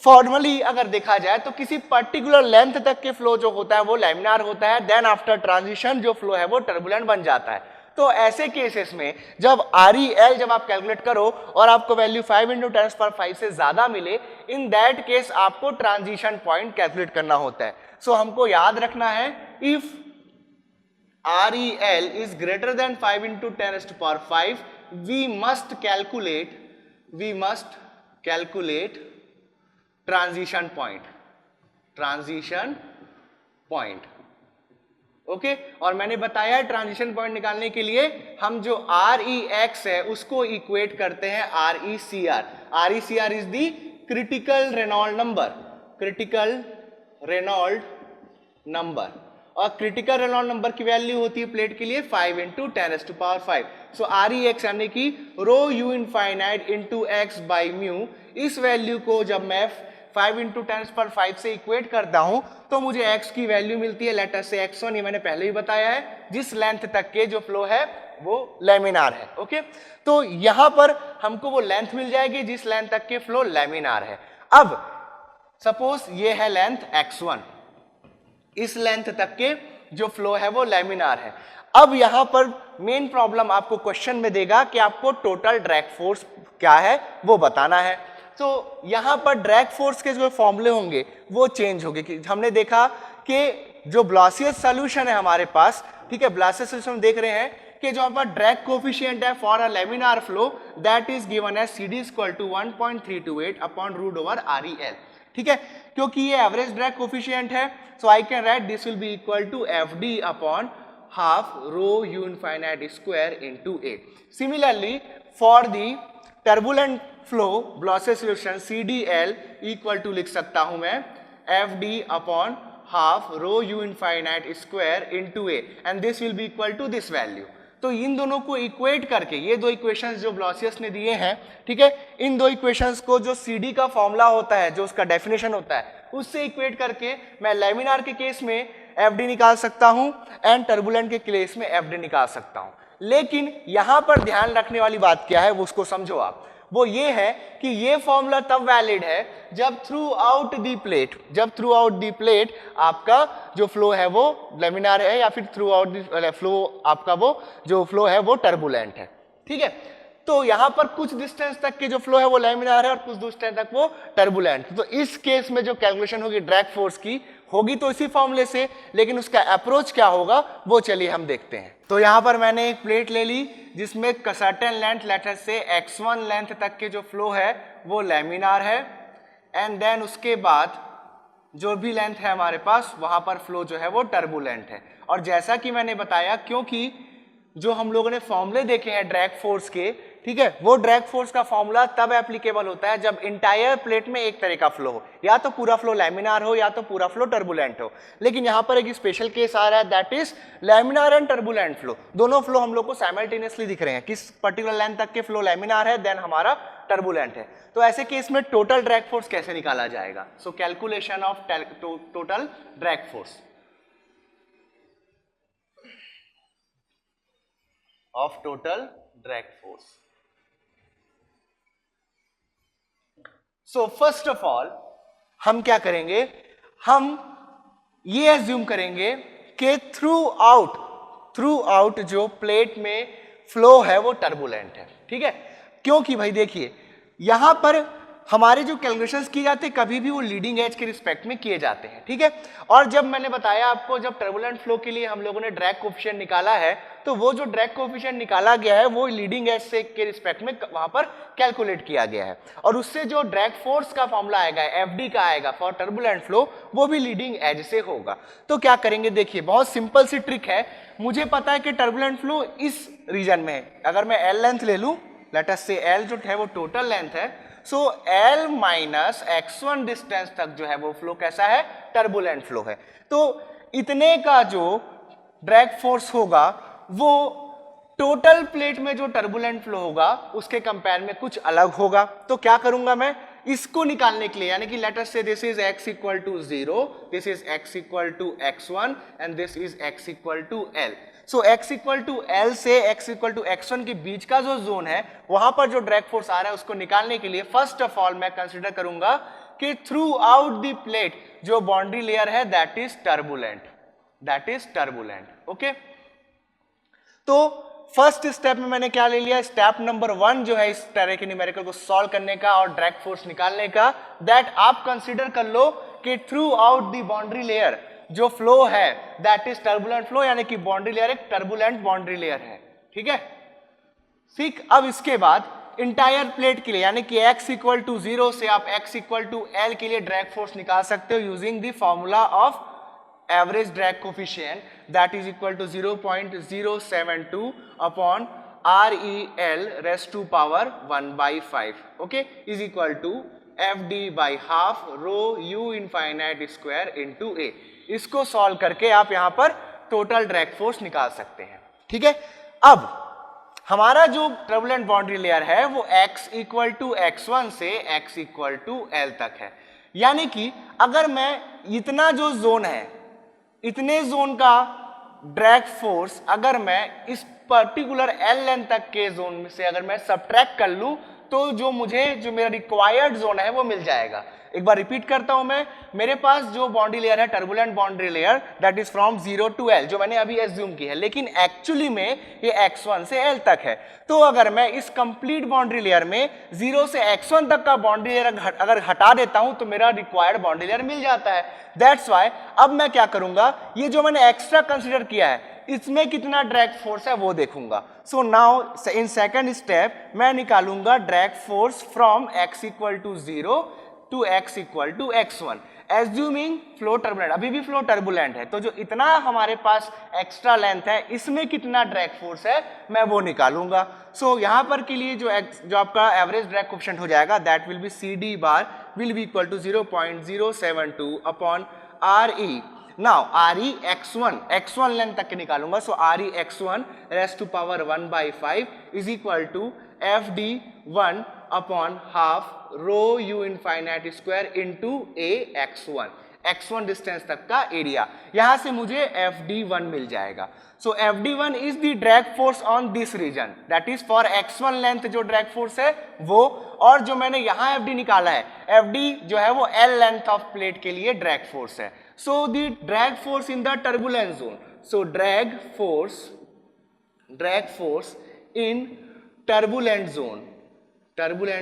Speaker 1: फॉर्मली अगर देखा जाए तो किसी पर्टिकुलर लेंथ तक के फ्लो जो होता है वो लैमिनार होता है, देन आफ्टर ट्रांजिशन जो फ्लो है वो टर्बुलेंट बन जाता है। तो ऐसे केसेस में जब आर ई एल जब आप कैलकुलेट करो और आपको वैल्यू 5 इंटू 10⁵ से ज्यादा मिले, इन दैट केस आपको ट्रांजिशन पॉइंट कैलकुलेट करना होता है। सो हमको याद रखना है if R E L is greater than 5 into 10⁵, we must calculate transition point. Okay, और मैंने बताया ट्रांजिशन पॉइंट निकालने के लिए हम जो आर ई एक्स है उसको इक्वेट करते हैं R E C R. R E C R is the critical Reynold number, और क्रिटिकल रेनॉल्ड नंबर की वैल्यू होती है प्लेट के लिए 5 into 10⁵। So R E x यानी कि rho u infinite into x by mu, इस वैल्यू को जब मैं 5 इंटू 10⁵ से इक्वेट करता हूं तो मुझे x की वैल्यू मिलती है लेटर से x1, ये मैंने पहले ही बताया है, जिस लेंथ तक के जो फ्लो है वो लैमिनार है। ओके, तो यहां पर हमको वो लेंथ मिल जाएगी जिस लेंथ तक के फ्लो लैमिनार है। अब सपोज ये है लेंथ x1, इस लेंथ तक के जो फ्लो है वो लैमिनार है। अब यहां पर मेन प्रॉब्लम आपको क्वेश्चन में देगा कि आपको टोटल ड्रैग फोर्स क्या है वो बताना है। तो यहां पर ड्रैग फोर्स के जो फॉर्मूले होंगे वो चेंज होंगे। कि हमने देखा कि जो ब्लासियस सॉल्यूशन है हमारे पास, ठीक है, ब्लासियस सॉल्यूशन देख रहे हैं कि जो हमारे पास ड्रैग कोफिशिएंट है for a laminar flow that is given as CD equal to 1.328 upon root over R E L. ठीक है, क्योंकि ये एवरेज ड्रैग कोफिशिएंट है, so I can write this will be equal to FD upon half rho u infinite square into A। Similarly for the turbulent flow Blasius solution CDL equal to लिख सकता हूं मैं FD upon half rho u infinite square into A, and this will be equal to this value. तो इन दोनों को equate करके, ये दो इक्वेशंस जो ब्लासियस ने दिए हैं, ठीक है, इन दो इक्वेशंस को जो CD का फॉर्मूला होता है, जो उसका डेफिनेशन होता है, उससे इक्वेट करके मैं लैमिनार के केस में FD निकाल सकता हूं एंड टर्बुलेंट के केस में FD निकाल सकता हूं। लेकिन यहां पर ध्यान रखने वाली बात क्या है वो उसको समझो आप। वो ये है कि ये फॉर्मूला तब वैलिड है जब थ्रू आउट दी प्लेट आपका जो फ्लो है वो लैमिनार है या फिर थ्रू आउट दी फ्लो आपका वो जो फ्लो है वो टर्बुलेंट है। ठीक है, तो यहां पर कुछ डिस्टेंस तक के जो फ्लो है वो लैमिनार है और कुछ डिस्टेंस तक वो टर्बुलेंट। तो इस केस में जो कैलकुलेशन होगी ड्रैग फोर्स की होगी तो इसी फॉर्मूले से, लेकिन उसका अप्रोच क्या होगा वो चलिए हम देखते हैं। तो यहां पर मैंने एक प्लेट ले ली जिसमें सर्टेन लेंथ लेटर से x1 लेंथ तक के जो फ्लो है वो लैमिनार है, एंड देन उसके बाद जो भी लेंथ है हमारे पास वहां पर फ्लो जो है वो टर्बुलेंट है। और जैसा कि मैंने बताया, क्योंकि जो हम लोगों ने फॉर्मूले देखे हैं ड्रैग फोर्स के, ठीक है, वो ड्रैग फोर्स का फॉर्मूला तब एप्लीकेबल होता है जब इंटायर प्लेट में एक तरह का फ्लो हो, या तो पूरा फ्लो लैमिनार हो या तो पूरा फ्लो टर्बुलेंट हो। लेकिन यहां पर एक स्पेशल केस आ रहा है, that is laminar and turbulent flow. दोनों फ्लो हम लोग को साइमल्टेनियसली दिख रहे हैं, किस पर्टिकुलर लेंथ तक के फ्लो लैमिनार है देन हमारा टर्बुलेंट है। तो ऐसे केस में टोटल ड्रैग फोर्स कैसे निकाला जाएगा? So calculation of total drag force of total drag force. So first of all हम क्या करेंगे, हम ये एज्यूम करेंगे कि थ्रू आउट जो प्लेट में फ्लो है वो टर्बुलेंट है, ठीक है। क्योंकि भाई देखिए यहां पर हमारे जो कैलकुलेशंस किए जाते हैं कभी भी वो लीडिंग एज के रिस्पेक्ट में किए जाते हैं, ठीक है। और जब मैंने बताया आपको, जब टर्बुलेंट फ्लो के लिए हम लोगों ने ड्रैग कोएफिशिएंट निकाला है, तो वो जो ड्रैग कोएफिशिएंट निकाला गया है वो लीडिंग एज से के रिस्पेक्ट में वहां पर कैलकुलेट किया गया है, और उससे जो ड्रैग फोर्स का फॉर्मूला आएगा एफडी का आएगा फॉर टर्बुलेंट फ्लो, वो भी लीडिंग एज से होगा। तो क्या करेंगे, देखिए बहुत सिंपल सी ट्रिक है। मुझे पता है कि टर्बुलेंट फ्लो इस रीजन में है, अगर मैं एल लेंथ ले लूं, लेट अस से एल जो है वो टोटल लेंथ है, सो L माइनस x1 डिस्टेंस तक जो है वो फ्लो कैसा है, टर्बुलेंट फ्लो है। तो इतने का जो ड्रैग फोर्स होगा वो टोटल प्लेट में जो टर्बुलेंट फ्लो होगा उसके कंपेयर में कुछ अलग होगा। तो क्या करूंगा मैं इसको निकालने के लिए, यानी कि let us say this is x equal to 0, this is x equal to x1 and this is x equal to L। So x equal to L से x इक्वल टू x1 के बीच का जो जोन है वहां पर जो drag force आ रहा है उसको निकालने के लिए फर्स्ट ऑफ ऑल मैं कंसीडर करूंगा कि थ्रू आउट द प्लेट जो बाउंड्री लेयर है दैट इज टर्बुलेंट, ओके। तो फर्स्ट स्टेप में मैंने क्या ले लिया, स्टेप नंबर 1 जो है इस तरह के न्यूमेरिकल को सॉल्व करने का और ड्रैग फोर्स निकालने का, दैट आप कंसीडर कर लो कि through out the boundary layer जो फ्लो है दैट इज टर्बुलेंट फ्लो, यानी कि बाउंड्री लेयर एक टर्बुलेंट बाउंड्री लेयर है, ठीक है। ठीक, अब इसके बाद इंटायर प्लेट के लिए यानी कि x इक्वल टू 0 से आप x इक्वल टू L के लिए ड्रैग फोर्स निकाल सकते हो using the formula of average drag coefficient that is equal to 0.072 upon REL raised to power 1/5, okay, is equal to FD by half rho U infinite square into A। इसको solve करके आप यहां पर total drag force निकाल सकते हैं, ठीक है। अब हमारा जो टर्बुलेंट बाउंड्री लेयर है वो x इक्वल टू x1 से x इक्वल टू L तक है, यानी कि अगर मैं इतना जो जोन है इतने जोन का ड्रैग फोर्स अगर मैं इस पर्टिकुलर L लेंथ तक के जोन से अगर मैं सब्ट्रैक्ट कर लूं तो जो मेरा रिक्वायर्ड जोन है वो मिल जाएगा। एक बार रिपीट करता हूं मैं, मेरे पास जो बाउंड्री लेयर है turbulent boundary layer that is from 0 to L जो मैंने अभी एज्यूम की है, लेकिन एक्चुअली में ये x1 से L तक है। तो अगर मैं इस कंप्लीट बाउंड्री लेयर में 0 से x1 तक का बाउंड्री लेयर अगर हटा देता हूं तो मेरा रिक्वायर्ड बाउंड्री लेयर मिल जाता है। दैट्स वाई अब मैं क्या करूंगा, ये जो मैंने एक्स्ट्रा कंसिडर किया है इसमें कितना ड्रैग फोर्स है वो देखूंगा। So now in second step मैं निकालूंगा drag force from x equal to 0 to x equal to x1 assuming flow turbulent, अभी भी फ्लो टर्बुलेंट है, तो जो इतना हमारे पास एक्स्ट्रा लेंथ है इसमें कितना ड्रैग फोर्स है मैं वो निकालूंगा। सो यहां पर के लिए जो आपका एवरेज ड्रैग कोएफिशिएंट हो जाएगा that will be CD bar will be equal to 0.072 upon RE। Now RE x1 length तक के निकालूंगा, so RE x1 raised to power 1/5 is equal to FD1 upon half rho U infinite square into A x1 distance तक का area, यहां से मुझे FD1 मिल जाएगा। So FD1 is the drag force on this region that is for x1 length जो drag force है वो, और जो मैंने यहां FD निकाला है FD जो है वो L लेंथ ऑफ प्लेट के लिए ड्रैग फोर्स है। सो the drag force in the turbulence zone, so drag force in turbulent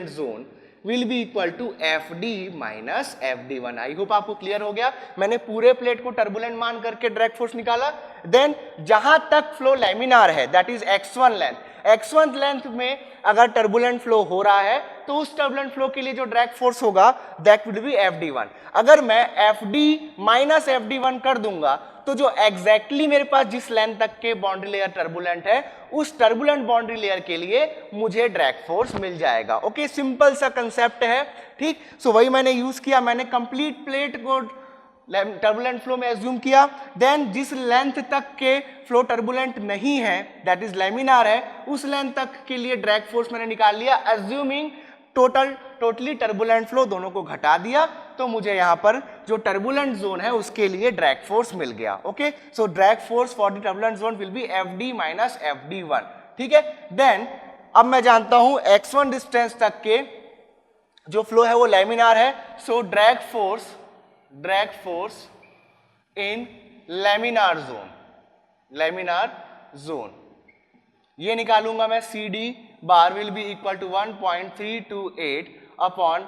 Speaker 1: zone will be equal to FD minus FD1. I hope आपको क्लियर हो गया. मैंने पूरे प्लेट को टर्बुलेंट मान करके ड्रैग फोर्स निकाला. देन जहां तक फ्लो लैमिनार है, that is x1 length, x1 length में अगर टर्बुलेंट फ्लो हो रहा है तो उस टर्बुलेंट फ्लो के लिए जो ड्रैग फोर्स होगा दैट विल बी FD1. अगर मैं FD माइनस FD1 कर दूंगा तो जो एग्जैक्टली मेरे पास जिस लेंथ तक के बाउंड्री लेयर टर्बुलेंट है उस टर्बुलेंट बाउंड्री लेयर के लिए मुझे ड्रैग फोर्स मिल जाएगा. ओके, सिंपल सा कंसेप्ट है. ठीक, सो वही मैंने यूज किया. मैंने कंप्लीट प्लेट को टर्बुलेंट फ्लो में एज्यूम किया. देन जिस लेंथ तक के फ्लो टर्बुलेंट नहीं है, दैट इज लैमिनार है, उस लेंथ तक के लिए ड्रैग फोर्स मैंने निकाल लिया. एज्यूमिंग टोटली टर्बुलेंट फ्लो, दोनों को घटा दिया तो मुझे यहां पर जो टर्बुलेंट जोन है उसके लिए ड्रैग फोर्स मिल गया. Okay, so drag force for the turbulent zone will be FD minus FD1. ठीक है. देन अब मैं जानता हूं x1 डिस्टेंस तक के जो फ्लो है वो लैमिनार है. So drag force in laminar zone ये निकालूंगा मैं. CD bar will be equal to 1.328 upon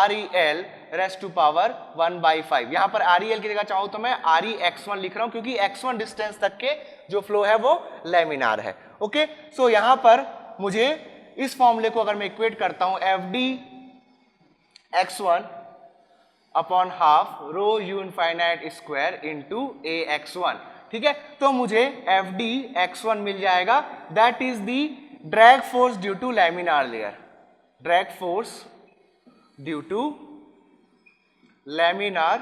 Speaker 1: REL raised to power 1/5. यहां पर REL की जगह चाहूं तो मैं REX1 लिख रहा हूं क्योंकि x1 डिस्टेंस तक के जो फ्लो है वो लैमिनार है. ओके, सो यहां पर मुझे इस फॉर्मूले को अगर मैं इक्वेट करता हूं FD x1 upon half rho u infinite square into AX1. ठीक है, तो मुझे FD x1 मिल जाएगा. That is the drag force due to laminar layer. Drag force due to laminar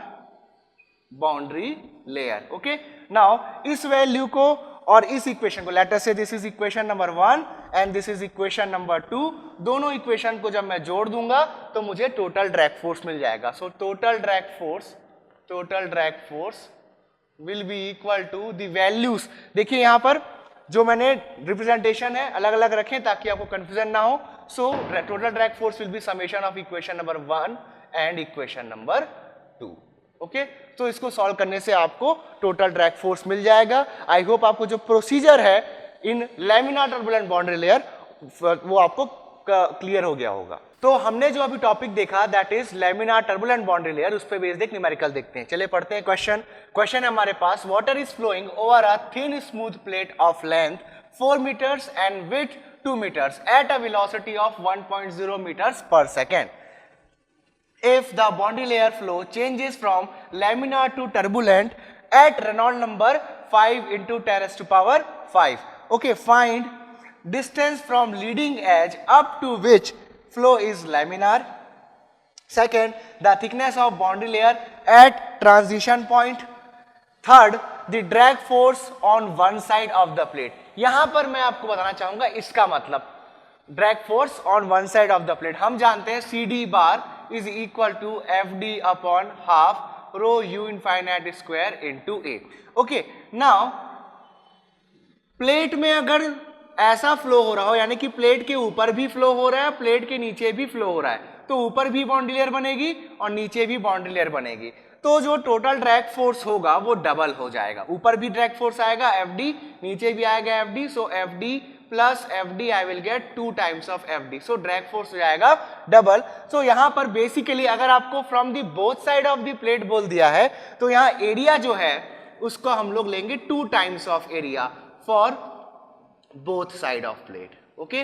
Speaker 1: boundary layer. Okay, now इस value को और इस इक्वेशन को, let us say this is equation number 1 and this is equation number 2, दोनों equation को जब मैं जोड़ दूंगा तो मुझे टोटल ड्रैग फोर्स मिल जाएगा. So total drag force will be equal to the values. देखिए यहां पर जो मैंने रिप्रेजेंटेशन है अलग अलग रखें ताकि आपको कंफ्यूजन ना हो. सो total drag force will be summation of equation number 1 and equation number 2. Okay, तो इसको सॉल्व करने से आपको टोटल ड्रैग फोर्स मिल जाएगा. आई होप आपको जो प्रोसीजर है इन लैमिनार टर्बुलेंट बाउंड्री लेयर वो आपको क्लियर हो गया होगा. तो हमने जो अभी टॉपिक देखा that is laminar turbulent boundary layer, उस पे बेस्ड एक न्यूमेरिकल देखते हैं. चलिए पढ़ते हैं क्वेश्चन. क्वेश्चन है हमारे पास, water is flowing over a thin smooth plate of length 4 meters and width 2 meters at a velocity of 1.0 meters per second. If the boundary layer flow changes from laminar to turbulent at Reynolds number 5 into 10 raised to power 5. Okay, find distance from leading edge up to which flow is laminar. Second, the thickness of boundary layer at transition point. Third, the drag force on one side of the plate. यहां पर मैं आपको बताना चाहूंगा इसका मतलब drag force on one side of the plate. हम जानते हैं CD bar is equal to FD upon half rho u infinite square into A. Okay, now plate में अगर ऐसा फ्लो हो रहा हो, यानी कि प्लेट के ऊपर भी फ्लो हो रहा है, प्लेट के नीचे भी फ्लो हो रहा है, तो ऊपर भी बाउंड्री लेयर बनेगी और नीचे भी बाउंड्री लेयर बनेगी. तो जो टोटल ड्रैग फोर्स होगा वो डबल हो जाएगा. ऊपर भी ड्रैग फोर्स आएगा FD, नीचे भी आएगा FD. So FD plus FD I will gate 2 times of FD. So drag force हो जाएगा डबल. सो यहां पर बेसिकली अगर आपको from the both side of the plate बोल दिया है तो यहां एरिया जो है उसको हम लोग लेंगे 2 times of area for both side of plate. Okay,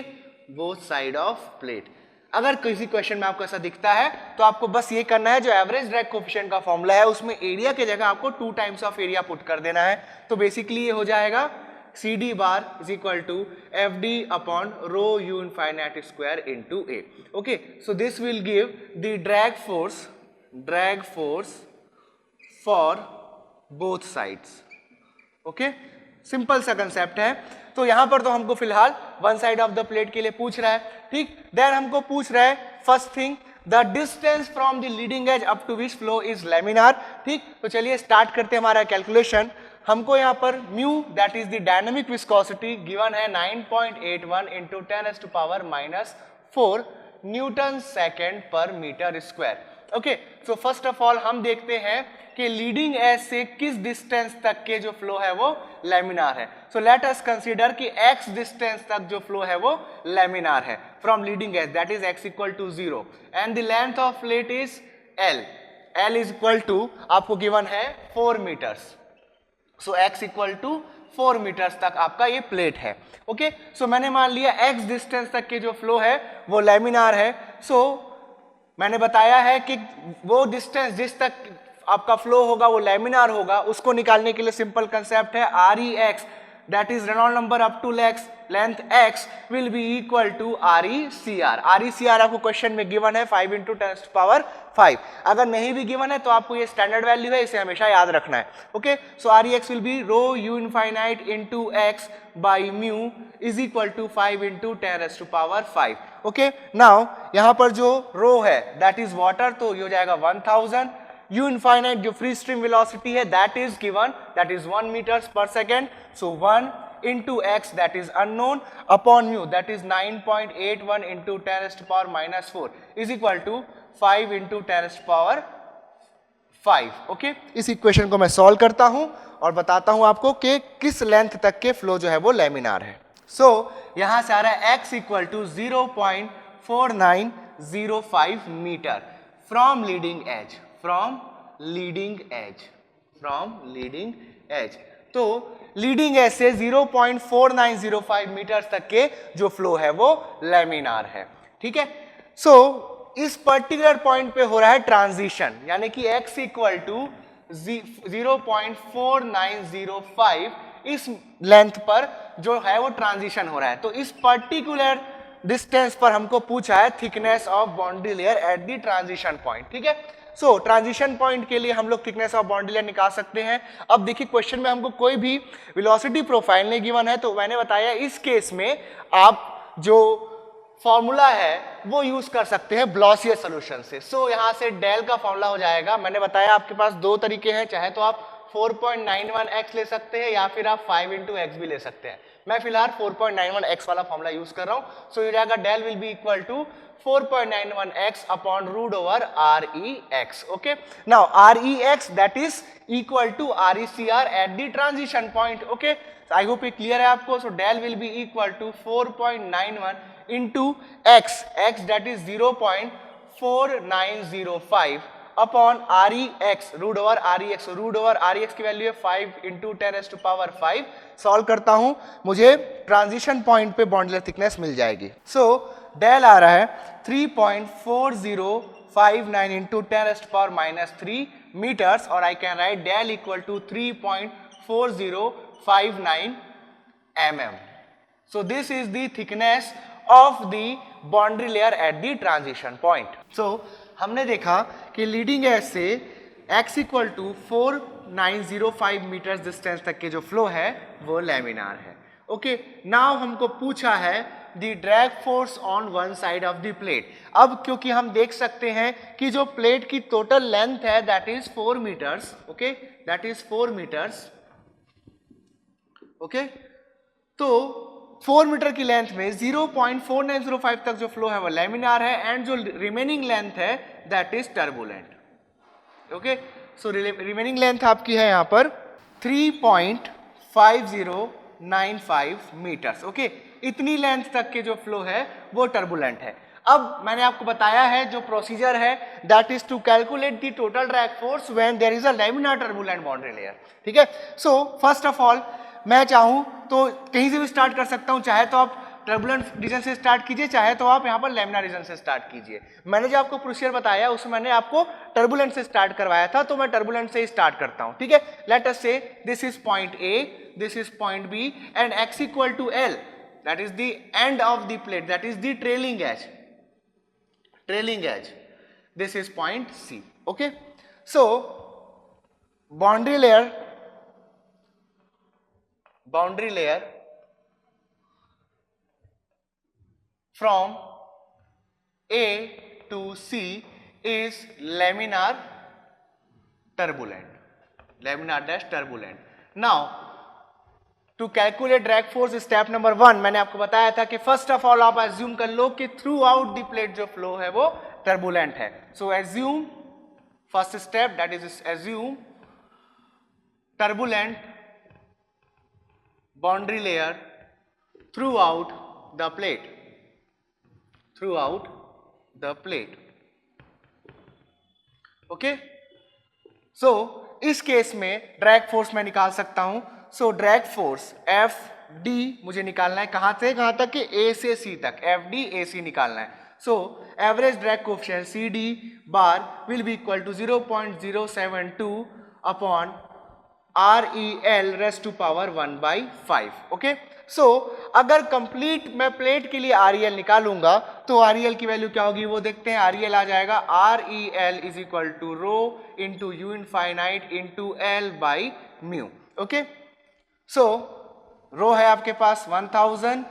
Speaker 1: both side of plate. अगर किसी क्वेश्चन में आपको ऐसा दिखता है तो आपको बस ये करना है, जो एवरेज ड्रैग कोफिशिएंट का फॉर्मूला है उसमें एरिया की जगह आपको 2 times ऑफ एरिया पुट कर देना है. तो बेसिकली ये हो जाएगा CD bar is equal to FD upon rho u infinite square into A. Okay, so this will give the drag force for both sides. Okay, simple सा concept है. तो यहां पर तो हमको फिलहाल one side of the plate के लिए पूछ रहा है. ठीक, देन हमको पूछ रहा है first thing the distance from the leading edge up to which flow is laminar. ठीक, तो चलिए स्टार्ट करते हैं हमारा कैलकुलेशन. हमको यहाँ पर mu that is the dynamic viscosity given है 9.81 into 10 raised to power -4 newton second per metre square. Okay, so first of all हम देखते हैं कि लीडिंग एज से किस डिस्टेंस तक के जो फ्लो है वो लेमिनार है. सो लेट अस कंसीडर कि x डिस्टेंस तक जो फ्लो है वो लेमिनार है from leading edge, that is x equal to 0 and the length of plate is L. L is equal to आपको गिवन है 4 metres. So x equal to 4 metres तक आपका ये प्लेट है. ओके, सो मैंने मान लिया x डिस्टेंस तक के जो फ्लो है वो लेमिनार है. सो मैंने बताया है कि वो डिस्टेंस जिस तक आपका फ्लो होगा वो लेमिनार होगा, उसको निकालने के लिए सिंपल कंसेप्ट है REX, that is Reynold number up to length x will be equal to RECR. RECR आपको क्वेश्चन में गिवन है 5 इंटू 10⁵. अगर नहीं भी गिवन है तो आपको ये स्टैंडर्ड वैल्यू है, इसे हमेशा याद रखना है. Okay, so REX will be rho u infinite into x by mu is equal to 5 into 10⁵. Okay, now यहाँ पर जो रो है दैट इज वाटर, तो ये हो जाएगा 1000. u इनफाइनाइट जो फ्री स्ट्रीम वेलोसिटी है that is given, that is 1 metres पर second. So 1 into x that is unknown upon mu that is 9.81 into 10⁻⁻4 is equal to 5 into 10⁵. Okay, इस equation को मैं सॉल्व करता हूं और बताता हूं आपको कि किस लेंथ तक के फ्लो जो है वो लेमिनार है. सो यहां से आ रहा है x equal to 0.4905 metre from leading edge, from leading edge. तो लीडिंग एज से 0.4905 मीटर तक के जो फ्लो है वो लेमिनार है. ठीक है, सो इस पर्टिकुलर पॉइंट पे हो रहा है ट्रांजिशन, यानी कि x इक्वल टू 0.4905 इस लेंथ पर जो है वो ट्रांजिशन हो रहा है. तो इस पर्टिकुलर डिस्टेंस पर हमको पूछा है thickness of boundary layer eight the transition point. ठीक है, सो ट्रांजिशन पॉइंट के लिए हम लोग थिकनेस ऑफ बाउंड्री लेयर निकाल सकते हैं. अब देखिए क्वेश्चन में हमको कोई भी वेलोसिटी प्रोफाइल नहीं गिवन है, तो मैंने बताया इस केस में आप जो फॉर्मूला है वो यूज कर सकते हैं ब्लॉसियस सॉल्यूशन से. सो यहाँ से डेल का फॉर्मूला हो जाएगा. मैंने बताया आपके पास दो तरीके हैं, चाहे तो आप 4.91x ले सकते हैं या फिर आप 5 into x भी ले सकते हैं. मैं फिलहाल 4.91x वाला फॉर्मूला यूज कर रहा हूं. सो ये जाएगा del will be equal to 4.91x upon root over REX. Okay, now REX that is equal to RECR at the transition point. Okay, I hope ये क्लियर है आपको. So del will be equal to 4.91 into x that is 0.4905 upon REX root over REX. Root over REX की value है 5 into 10⁵. Solve करता हूं, मुझे transition point पे boundary layer thickness मिल जाएगी. सो डेल आ रहा है 3.4059 इंटू 10⁻³ मीटर्स और I can write del equal to 3.4059 mm. So this is the thickness of the boundary layer at the transition point. So हमने देखा कि लीडिंग एज से x equal to 4905 metre distance तक के जो फ्लो है वो लेमिनार है. ओके, नाउ हमको पूछा है the drag force on one side of the plate. अब क्योंकि हम देख सकते हैं कि जो प्लेट की टोटल लेंथ है that is 4 metres. Okay, that is 4 metres. Okay, तो 4 मीटर की लेंथ में 0.4905 तक जो फ्लो है वो लेमिनार है एंड जो रिमेनिंग लेंथ है that is turbulent. Okay, so remaining length आपकी है यहां पर 3.5095 मीटर्स. ओके, इतनी लेंथ तक के जो फ्लो है वो टर्बुलेंट है. अब मैंने आपको बताया है जो प्रोसीजर है that is to calculate the total drag force when there is a laminar turbulent boundary layer. ठीक है, सो फर्स्ट ऑफ ऑल मैं चाहूं तो कहीं से भी स्टार्ट कर सकता हूं, चाहे तो आप टर्बुलेंट रीजन से स्टार्ट कीजिए, चाहे तो आप यहां पर लेमिनार रीजन से स्टार्ट कीजिए. मैंने जो आपको प्रोसीजर बताया उसमें मैंने आपको टर्बुलेंट से स्टार्ट करवाया था, तो मैं टर्बुलेंट से ही स्टार्ट करता हूं. ठीक है, let us say this is point A, this is point B and x equal to L, that is the end of the plate, that is the trailing edge. This is point C. Okay, so boundary layer from A to C is laminar dash turbulent. Now to calculate drag force step number 1 मैंने आपको बताया था कि first of all आप assume कर लो कि through out the plate जो flow है वो टर्बुलेंट है. सो assume first step, that is assume turbulent boundary layer throughout the plate, okay. So इस केस में ड्रैग फोर्स मैं निकाल सकता हूं। So drag force F D मुझे निकालना है, कहां से कहां तक, कि ए से सी तक, एफ डी ए सी निकालना है। So average drag coefficient C D bar will be equal to 0.072 upon R E L raised to power 1/5, okay. So अगर कंप्लीट मैं प्लेट के लिए आर ई एल निकालूंगा तो आर ई एल की value क्या होगी वो देखते हैं। आर ई एल आ जाएगा R E L is equal to rho into u infinite into L by mu, okay. So rho है आपके पास 1000,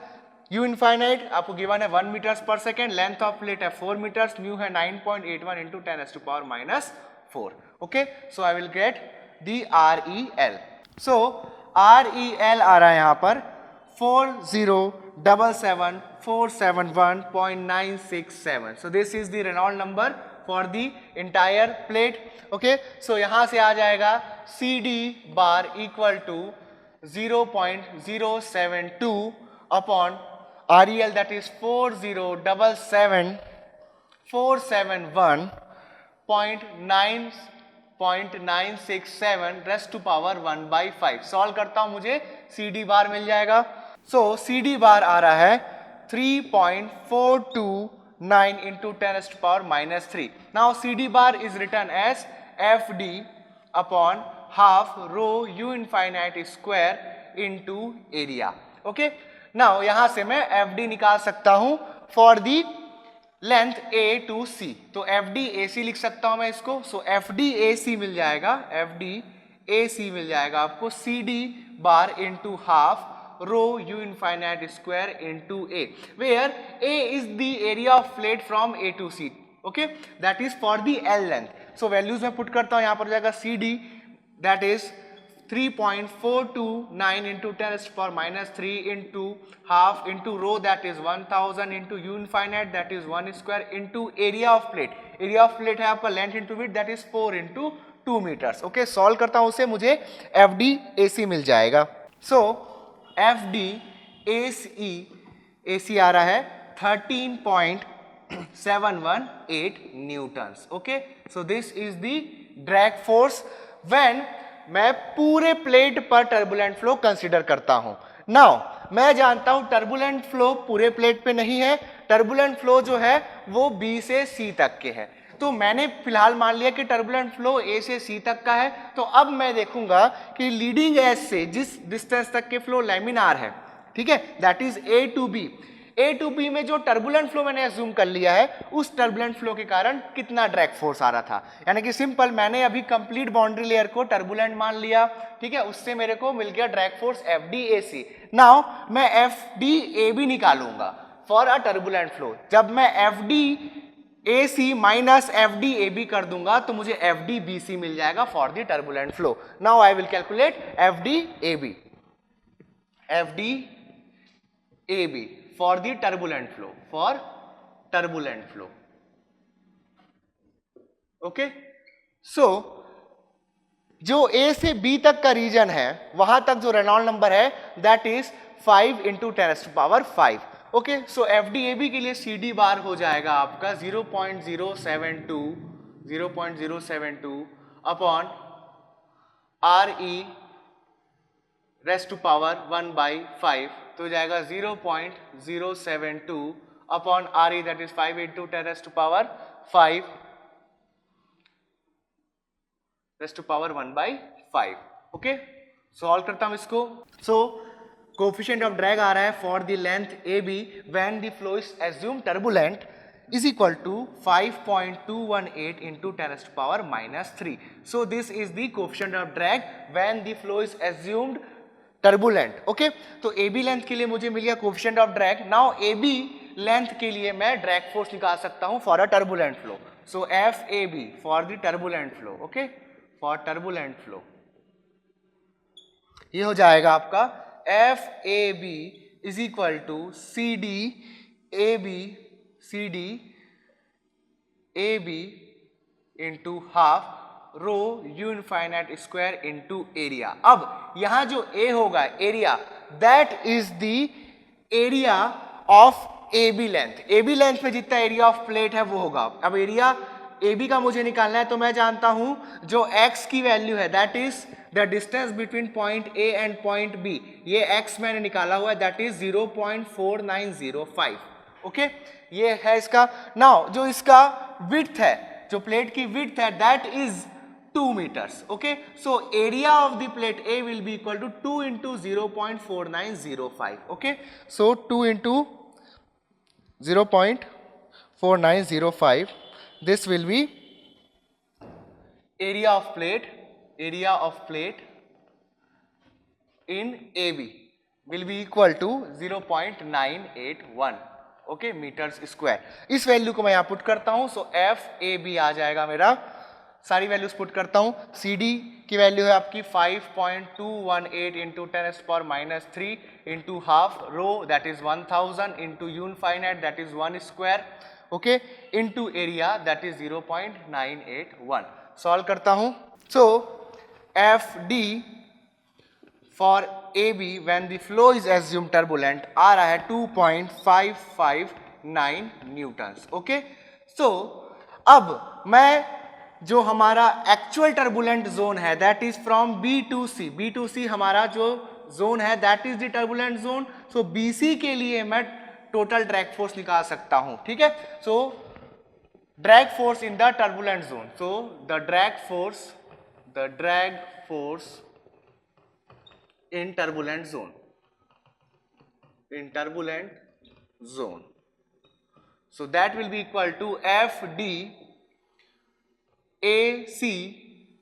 Speaker 1: यू इनफाइनाइट आपको गिवन है 1 मीटर्स पर सेकेंड, लेंथ ऑफ प्लेट है 4 मीटर्स, म्यू है 9.81 into 10⁻⁻⁴, okay. So I will get the R E L. So R E L आ रहा है यहां पर 4077471.967. So this is the Reynolds number for the entire plate. Okay, so यहाँ से आ जाएगा CD bar equal to 0.072 upon REL, that is 407,471.967 raised to power 1/5। Solve करता हूं, मुझे CD बार मिल जाएगा। सो CD बार आ रहा है 3.429 into 10⁻⁻3। Now CD bar is written as FD upon half rho u infinite square into area, okay. Now यहां से मैं FD निकाल सकता हूं for the length A to C, तो FD AC लिख सकता हूं मैं इसको। सो FD AC मिल जाएगा, FD AC मिल जाएगा आपको CD bar into half rho u infinite square into A, where A is the area of plate from A to C, okay, that is for the L length. So values मैं put करता हूं, यहां पर जाएगा CD that is 3.429 into 10⁻⁻3 into half into row that is 1000 into u infinite that is 1 square into area of plate. area of plate है आपका length into width that is 4 into 2 meters, okay। Solve करता हूं उसे, मुझे FD AC मिल जाएगा। So FD AC आ रहा है 13.718 Newton's, okay. So this is the drag force when मैं पूरे प्लेट पर टर्बुलेंट फ्लो कंसीडर करता हूं। नाउ मैं जानता हूं टर्बुलेंट फ्लो पूरे प्लेट पे नहीं है, टर्बुलेंट फ्लो जो है वो B से C तक के है। तो मैंने फिलहाल मान लिया कि टर्बुलेंट फ्लो A से C तक का है। तो अब मैं देखूंगा कि लीडिंग एज से जिस डिस्टेंस तक के फ्लो लैमिनार है, ठीक है, that is A to B। A to B में जो टर्बुलेंट फ्लो मैंने अज्यूम कर लिया है, उस टर्बुलेंट फ्लो के कारण कितना ड्रैग फोर्स आ रहा था, यानी कि सिंपल मैंने अभी कंप्लीट बाउंड्री लेयर को टर्बुलेंट मान लिया, ठीक है, उससे मेरे को मिल गया ड्रैग फोर्स FDAC। नाउ मैं FDAB निकालूंगा फॉर अ टर्बुलेंट फ्लो। जब मैं FDAC माइनस FDAB कर दूंगा तो मुझे FDBC मिल जाएगा for the turbulent flow. Now I will calculate FDAB for the turbulent flow, okay। so जो A से B तक का रीजन है वहां तक जो रेनॉल्ड नंबर है that is 5 into 10⁻⁵, okay. So FDAB के लिए CD बार हो जाएगा आपका 0.072 upon RE raised to power 1/5, तो हो जाएगा 0.072 upon RE that is 5 into 10⁻⁵ raised to power 1/5, okay. Solve करता हूं इसको। सो कोफिशिएंट ऑफ ड्रैग आ रहा है for the length AB when the flow is assume turbulent is equal to 5.218 into 10⁻⁻3. So this is the coefficient of drag when the flow is assumed turbulent, okay। तो AB length के लिए मुझे मिल गया coefficient of drag. Now AB length के लिए मैं drag force निकाल सकता हूं for a turbulent flow. So FAB for the turbulent flow, okay, for turbulent flow ये हो जाएगा आपका FAB is equal to CD AB into half rho u infinite square into area. अब यहां जो ए होगा area, that is the area of A B length. A B length पे जितना एरिया ऑफ प्लेट है वो होगा। अब एरिया ए बी का मुझे निकालना है, तो मैं जानता हूं जो x की वैल्यू है that is the distance between point A and point B, ये x मैंने निकाला हुआ है दैट इज 0.4905। ओके, ये है इसका। नाउ जो इसका विड्थ है, जो प्लेट की विड्थ है that is 2 meters. Okay, so area of the plate A will be equal to 2 into 0.4905. Okay, so 2 into 0.4905, this will be area of plate in AB will be equal to 0.981. ओके, metres square. इस value को मैं यहां put करता हूं, so F A B आ जाएगा मेरा। सारी वैल्यूज पुट करता हूं। सी डी की वैल्यू है आपकी 5.218 into 10⁻³ into half rho that is 1000 into u infinite that is 1 square, okay, into area that is 0.981। Solve करता हूं। So F D for A B when the flow is assume turbulent आ रहा है 2.559 Newton's. Okay, सो अब मैं जो हमारा actual turbulent zone है that is from B to C. B to C हमारा जो जोन है that is the turbulent zone. So B C के लिए मैं टोटल ड्रैग फोर्स निकाल सकता हूं। ठीक है, so drag force in the turbulent zone, so the drag force in turbulent zone, so that will be equal to FD AC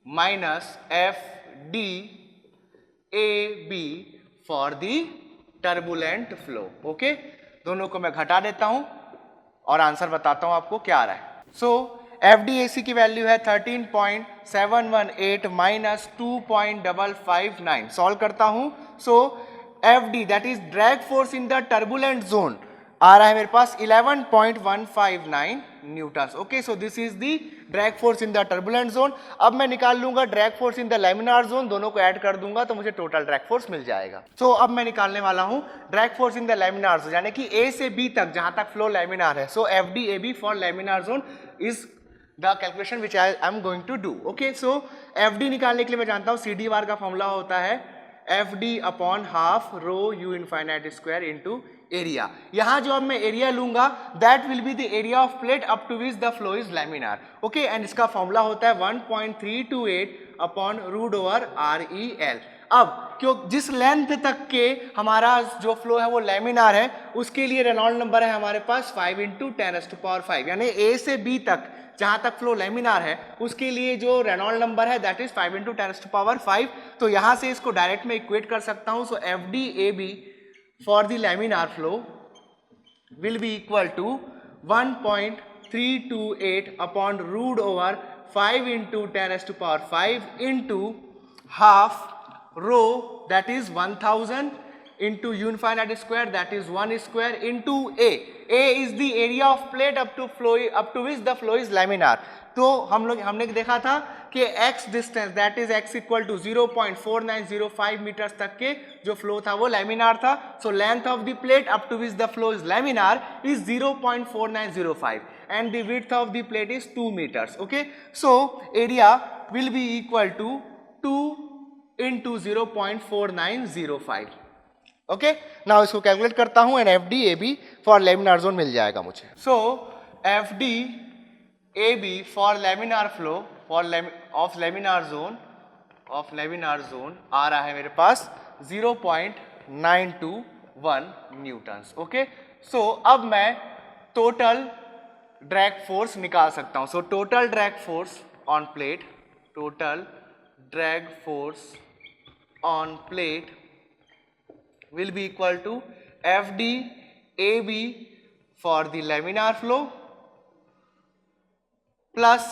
Speaker 1: minus FD AB for the turbulent flow. Okay, दोनों को मैं घटा देता हूं और आंसर बताता हूं आपको क्या आ रहा है। सो FDAC की वैल्यू है 13.718 माइनस 2.559। सॉल्व करता हूं। So FD that is drag force in the turbulent zone आ रहा है मेरे पास 11.159 newtons. Okay, so this is the drag force in the turbulent zone. अब मैं निकाल लूंगा drag force in the laminar zone, दोनों को ऐड कर दूंगा तो मुझे टोटल ड्रैग फोर्स मिल जाएगा। सो अब मैं निकालने वाला हूं drag force in the laminar zone, यानी कि ए से बी तक जहां तक फ्लो लैमिनार है। सो FDAB for laminar zone is the calculation which I am going to do. Okay, so FD निकालने के लिए मैं जानता हूँ CD बार का फॉर्मूला होता है FD upon half rho u infinite square into area. यहाँ जो अब मैं एरिया लूंगा that will be the area of plate up to which the flow is laminar. Okay, and इसका फॉर्मूला होता है 1.328 अपॉन रूट ओवर REL। अब क्यों जिस लेंथ तक के हमारा जो फ्लो है वो लैमिनार है, उसके लिए रेनॉल्ड नंबर है हमारे पास 5 इंटू 10⁵, यानी ए से बी तक जहां तक फ्लो लैमिनार है उसके लिए जो रेनॉल्ड नंबर है दैट इज 5 इंटू 10⁵। तो यहां से इसको डायरेक्ट में इक्वेट कर सकता हूं। So FDAB for the laminar flow will be equal to 1.328 upon root over 5 into 10⁵ into half rho that is 1000 into u infinite square that is 1 square into A. A is the area of plate up to which the flow is laminar. तो हमने देखा था कि x distance that is x equal to 0.4905 metres तक के जो flow था वो लैमिनार था। So length of the plate up to which the flow is laminar is 0.4905 and the width of the plate is 2 meters. Okay, so area will be equal to 2 into 0.4905. Okay, now इसको calculate करता हूं and FDAB for laminar zone मिल जाएगा मुझे। So FDAB for laminar flow of laminar zone आ रहा है मेरे पास 0.921 न्यूटन्स। ओके, सो अब मैं टोटल ड्रैग फोर्स निकाल सकता हूं। सो total drag force on plate will be equal to FDAB for the laminar flow plus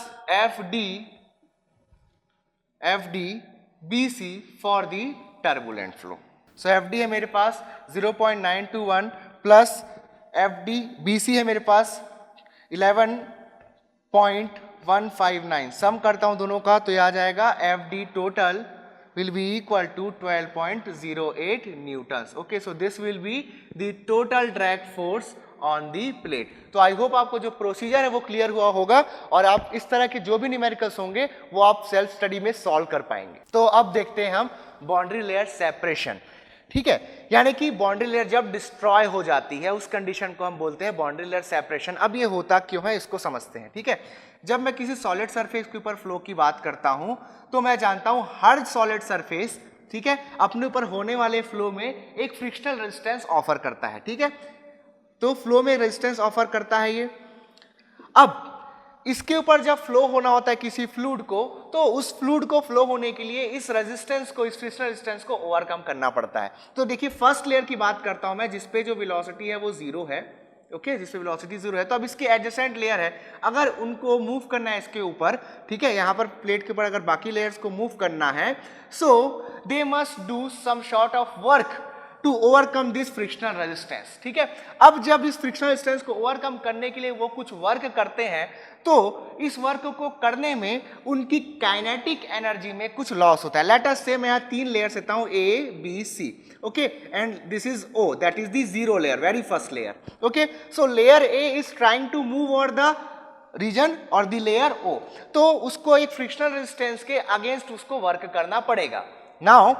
Speaker 1: FDBC for the turbulent flow. So FD है मेरे पास 0.921 plus FDBC है मेरे पास 11.49 159 सम करता हूं दोनों का तो ये आ जाएगा FD total will be equal to 12.08 newtons. Okay, so this will be the total drag force on the plate. तो आई होप आपको जो प्रोसीजर है वो क्लियर हुआ होगा और आप इस तरह के जो भी न्यूमेरिकल्स होंगे वो आप सेल्फ स्टडी में सॉल्व कर पाएंगे। तो अब देखते हैं हम बाउंड्री लेयर सेपरेशन। ठीक है, यानी कि बाउंड्री लेयर जब डिस्ट्रॉय हो जाती है उस कंडीशन को हम बोलते हैं बाउंड्री लेयर सेपरेशन। अब ये होता क्यों है इसको समझते हैं। ठीक है, जब मैं किसी सॉलिड सरफेस के ऊपर फ्लो की बात करता हूं तो मैं जानता हूं हर सॉलिड सरफेस, ठीक है, अपने ऊपर होने वाले फ्लो में एक फ्रिक्शनल रेजिस्टेंस ऑफर करता है। ठीक है, तो फ्लो में रेजिस्टेंस ऑफर करता है ये। अब इसके ऊपर जब फ्लो होना होता है किसी फ्लूइड को, तो उस फ्लूइड को फ्लो होने के लिए इस रेजिस्टेंस को, इस फ्रिक्शनल रेजिस्टेंस को ओवरकम करना पड़ता है। तो देखिए फर्स्ट लेयर की बात करता हूं मैं, जिसपे जो वेलोसिटी है वो 0 है। ओके, जिसपे वेलोसिटी 0 है। तो अब इसकी एडजेसेंट लेयर है, अगर उनको मूव करना है इसके ऊपर, ठीक है, यहां पर प्लेट के ऊपर अगर बाकी लेयर्स को मूव करना है, so they must do some sort of work to overcome this frictional resistance. ठीक है, अब जब इस फ्रिक्शनल रेजिस्टेंस को ओवरकम करने के लिए वो कुछ वर्क करते हैं, तो इस वर्क को करने में उनकी काइनेटिक एनर्जी में कुछ लॉस होता है। लेट अस से मैं यहाँ 3 लेयर्स लेता हूँ, A, B, C, okay, and this is O, that is the zero layer, very first layer. Okay, so layer A is trying to move over the region or the layer O, तो उसको एक frictional resistance के against उसको work करना पड़ेगा। Now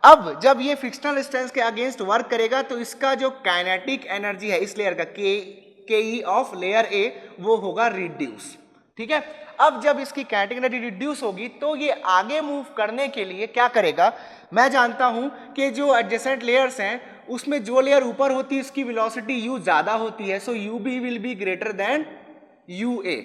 Speaker 1: अब जब ये फ्रिक्शनल रेजिस्टेंस के अगेंस्ट वर्क करेगा तो इसका जो काइनेटिक एनर्जी है इस लेयर का के ऑफ लेयर ए वो होगा रिड्यूस। ठीक है, अब जब इसकी काइनेटिक एनर्जी रिड्यूस होगी तो ये आगे मूव करने के लिए क्या करेगा, मैं जानता हूं कि जो एडजेसेंट लेयर्स हैं उसमें जो लेयर ऊपर होती है इसकी वेलोसिटी u ज्यादा होती है, सो ub will be greater than ua,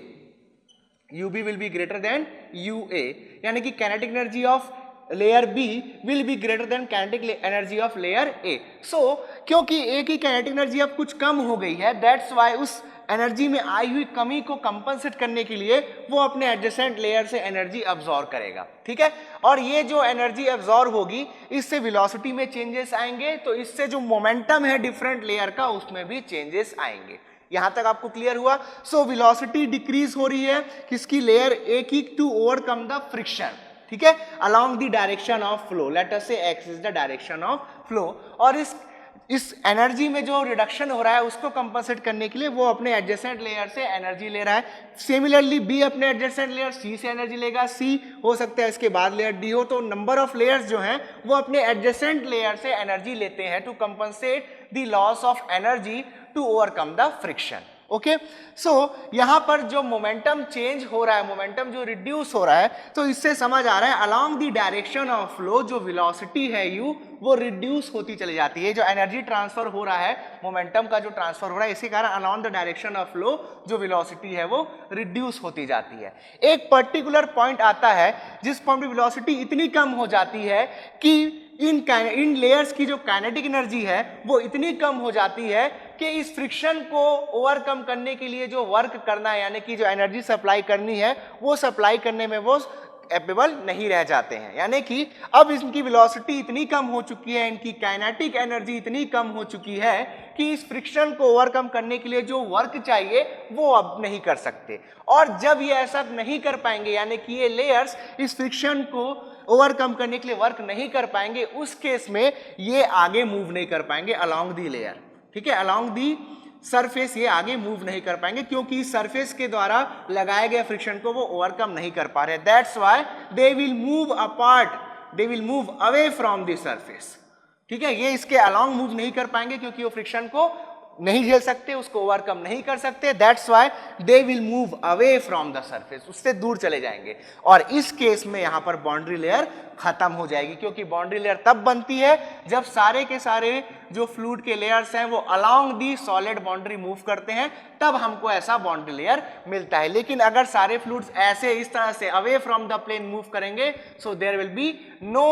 Speaker 1: ub will be greater than ua, यानी कि kinetic energy of layer B will be greater than kinetic energy of layer A। सो क्योंकि A की काइनेटिक एनर्जी अब कुछ कम हो गई है, दैट्स वाई उस एनर्जी में आई हुई कमी को कंपनसेट करने के लिए वो अपने एडजेसेंट लेयर से एनर्जी अब्सॉर्ब करेगा। ठीक है, और ये जो एनर्जी अब्सॉर्ब होगी इससे वेलोसिटी में चेंजेस आएंगे, तो इससे जो मोमेंटम है डिफरेंट लेयर का उसमें भी चेंजेस आएंगे। यहां तक आपको क्लियर हुआ। सो वेलोसिटी डिक्रीज हो रही है किसकी, लेयर A की, टू ओवरकम द फ्रिक्शन। ठीक है, along the direction of flow, let us say x is the direction of flow, और इस एनर्जी में जो रिडक्शन हो रहा है उसको कंपनसेट करने के लिए वो अपने एडजेसेंट लेयर से एनर्जी ले रहा है। सिमिलरली B अपने एडजेसेंट लेयर C से एनर्जी लेगा, C हो सकता है इसके बाद लेयर D हो, तो नंबर ऑफ लेयर्स जो हैं वो अपने एडजेसेंट लेयर से एनर्जी लेते हैं to compensate the loss of energy to overcome the friction. Okay, so यहां पर जो मोमेंटम चेंज हो रहा है, मोमेंटम जो रिड्यूस हो रहा है, तो इससे समझ आ रहा है along the direction of flow जो वेलोसिटी है u वो रिड्यूस होती चली जाती है। जो एनर्जी ट्रांसफर हो रहा है, मोमेंटम का जो ट्रांसफर हो रहा है, इसी कारण along the direction of flow जो वेलोसिटी है वो रिड्यूस होती जाती है। एक पर्टिकुलर पॉइंट आता है जिस पॉइंट पे वेलोसिटी इतनी कम हो जाती है कि इन लेयर्स की जो काइनेटिक एनर्जी है वो इतनी कम हो जाती है कि इस फ्रिक्शन को ओवरकम करने के लिए जो वर्क करना है, यानी कि जो एनर्जी सप्लाई करनी है वो सप्लाई करने में वो एबल नहीं रह जाते हैं। यानी कि अब इनकी वेलोसिटी इतनी कम हो चुकी है, इनकी काइनेटिक एनर्जी इतनी कम हो चुकी है कि इस फ्रिक्शन को ओवरकम करने के लिए जो वर्क चाहिए वो अब नहीं कर सकते। और जब ये ऐसा नहीं कर पाएंगे, यानी कि ये लेयर्स इस फ्रिक्शन को ओवरकम करने के लिए वर्क नहीं कर पाएंगे, उस केस में ये आगे मूव नहीं कर पाएंगे अलोंग दी लेयर। ठीक है, अलोंग दी सरफेस ये आगे मूव नहीं कर पाएंगे क्योंकि सरफेस के द्वारा लगाए गए फ्रिक्शन को वो ओवरकम नहीं कर पा रहे। That's why they will move apart, they will move away from the surface. ठीक है, ये इसके अलोंग मूव नहीं कर पाएंगे क्योंकि वो फ्रिक्शन को नहीं झेल सकते, उसको ओवरकम नहीं कर सकते। That's why they will move away from the surface, उससे दूर चले जाएंगे। और इस केस में यहां पर बाउंड्री लेयर खत्म हो जाएगी, क्योंकि बाउंड्री लेयर तब बनती है जब सारे के सारे जो फ्लूइड के लेयर्स हैं वो along the solid boundary move करते हैं, तब हमको ऐसा बाउंड्री लेयर मिलता है। लेकिन अगर सारे फ्लूइड्स ऐसे इस तरह से away from the plane move करेंगे, so there will be no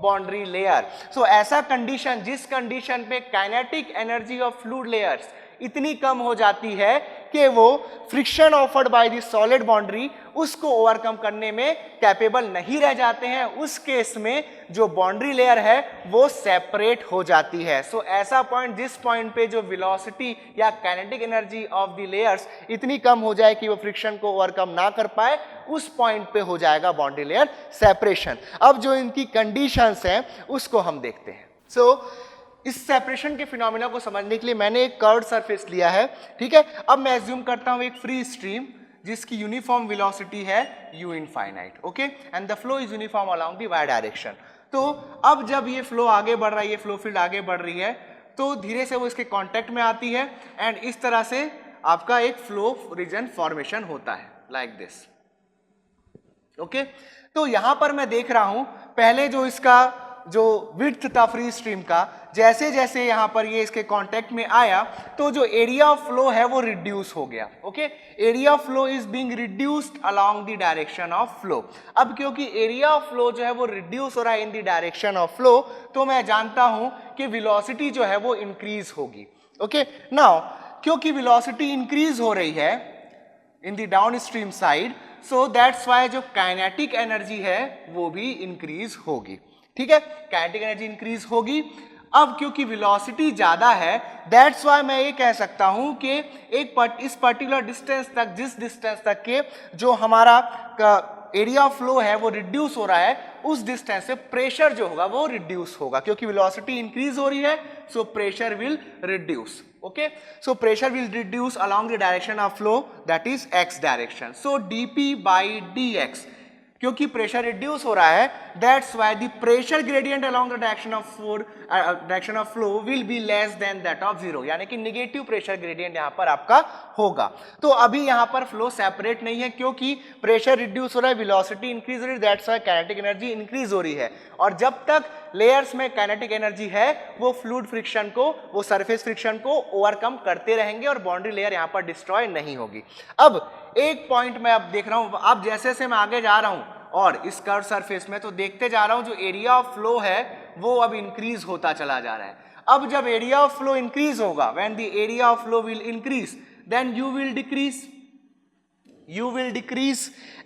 Speaker 1: boundary layer. So ऐसा कंडीशन, जिस कंडीशन पे kinetic energy of fluid layers इतनी कम हो जाती है कि वो friction offered by the solid boundary उसको ओवरकम करने में कैपेबल नहीं रह जाते हैं। उस केस में जो बाउंड्री लेयर है वो सेपरेट हो जाती है। सो ऐसा पॉइंट जिस पॉइंट पे जो वेलोसिटी या kinetic energy of the layers इतनी कम हो जाए कि वो फ्रिक्शन को ओवरकम ना कर पाए, उस पॉइंट पे हो जाएगा बाउंड्री लेयर सेपरेशन। अब जो इनकी कंडीशंस हैं उसको हम देखते हैं। इस सेपरेशन के फिनोमिना को समझने के लिए मैंने एक कर्व्ड सरफेस लिया है, ठीक है। अब मैं एज्यूम करता हूं एक फ्री स्ट्रीम जिसकी यूनिफॉर्म वेलोसिटी है u infinite, okay, and the flow is uniform along the y direction. तो अब जब ये फ्लो आगे बढ़ रहा है, ये फ्लो फील्ड आगे बढ़ रही है, तो धीरे से वो इसके कांटेक्ट में आती है एंड इस तरह से आपका एक फ्लो रीजन फॉर्मेशन होता है लाइक दिस, ओके। तो यहां पर मैं देख रहा हूं पहले जो इसका जो विड्थ था फ्री स्ट्रीम का, जैसे जैसे यहां पर ये इसके कांटेक्ट में आया तो जो एरिया ऑफ फ्लो है वो रिड्यूस हो गया, okay. Area of flow is being reduced along the direction of flow. अब क्योंकि एरिया ऑफ फ्लो जो है वो रिड्यूस हो रहा है in the direction of flow, तो मैं जानता हूं कि वेलोसिटी जो है वो इंक्रीज होगी, ओके। नाउ क्योंकि वेलोसिटी इंक्रीज हो रही है in the down stream side, so that's why जो काइनेटिक एनर्जी है वो भी इंक्रीज होगी, ठीक है। काइनेटिक एनर्जी इंक्रीज होगी। अब क्योंकि वेलोसिटी ज्यादा है, दैट्स वाई मैं ये कह सकता हूं कि इस पर्टिकुलर डिस्टेंस तक, जिस डिस्टेंस तक के जो हमारा एरिया ऑफ फ्लो है वो रिड्यूस हो रहा है, उस डिस्टेंस से प्रेशर जो होगा वो रिड्यूस होगा। क्योंकि वेलोसिटी इंक्रीज हो रही है, so pressure will reduce, okay, so pressure will reduce along the direction of flow, that is x direction, so dp by dx, क्योंकि प्रेशर रिड्यूस हो रहा है, that's why the pressure gradient along the direction of flow will be less than that of zero, यानी कि negative pressure gradient यहां पर आपका होगा। तो अभी यहां पर फ्लो सेपरेट नहीं है क्योंकि प्रेशर रिड्यूस हो रहा है, वेलोसिटी इंक्रीज हो रही है, that's why kinetic energy increase हो रही है। और जब तक लेयर्स में काइनेटिक एनर्जी है वो फ्लूइड फ्रिक्शन को, वो सरफेस फ्रिक्शन को ओवरकम करते रहेंगे और बाउंड्री लेयर यहां पर डिस्ट्रॉय नहीं होगी। अब एक पॉइंट मैं अब देख रहा हूं, अब जैसे जैसे मैं आगे जा रहा हूं और इस कर्व सरफेस में, तो देखते जा रहा हूं जो एरिया ऑफ फ्लो है वो अब इंक्रीज होता चला जा रहा है। अब जब एरिया ऑफ फ्लो इंक्रीज होगा, when the area of flow will increase, then u will decrease,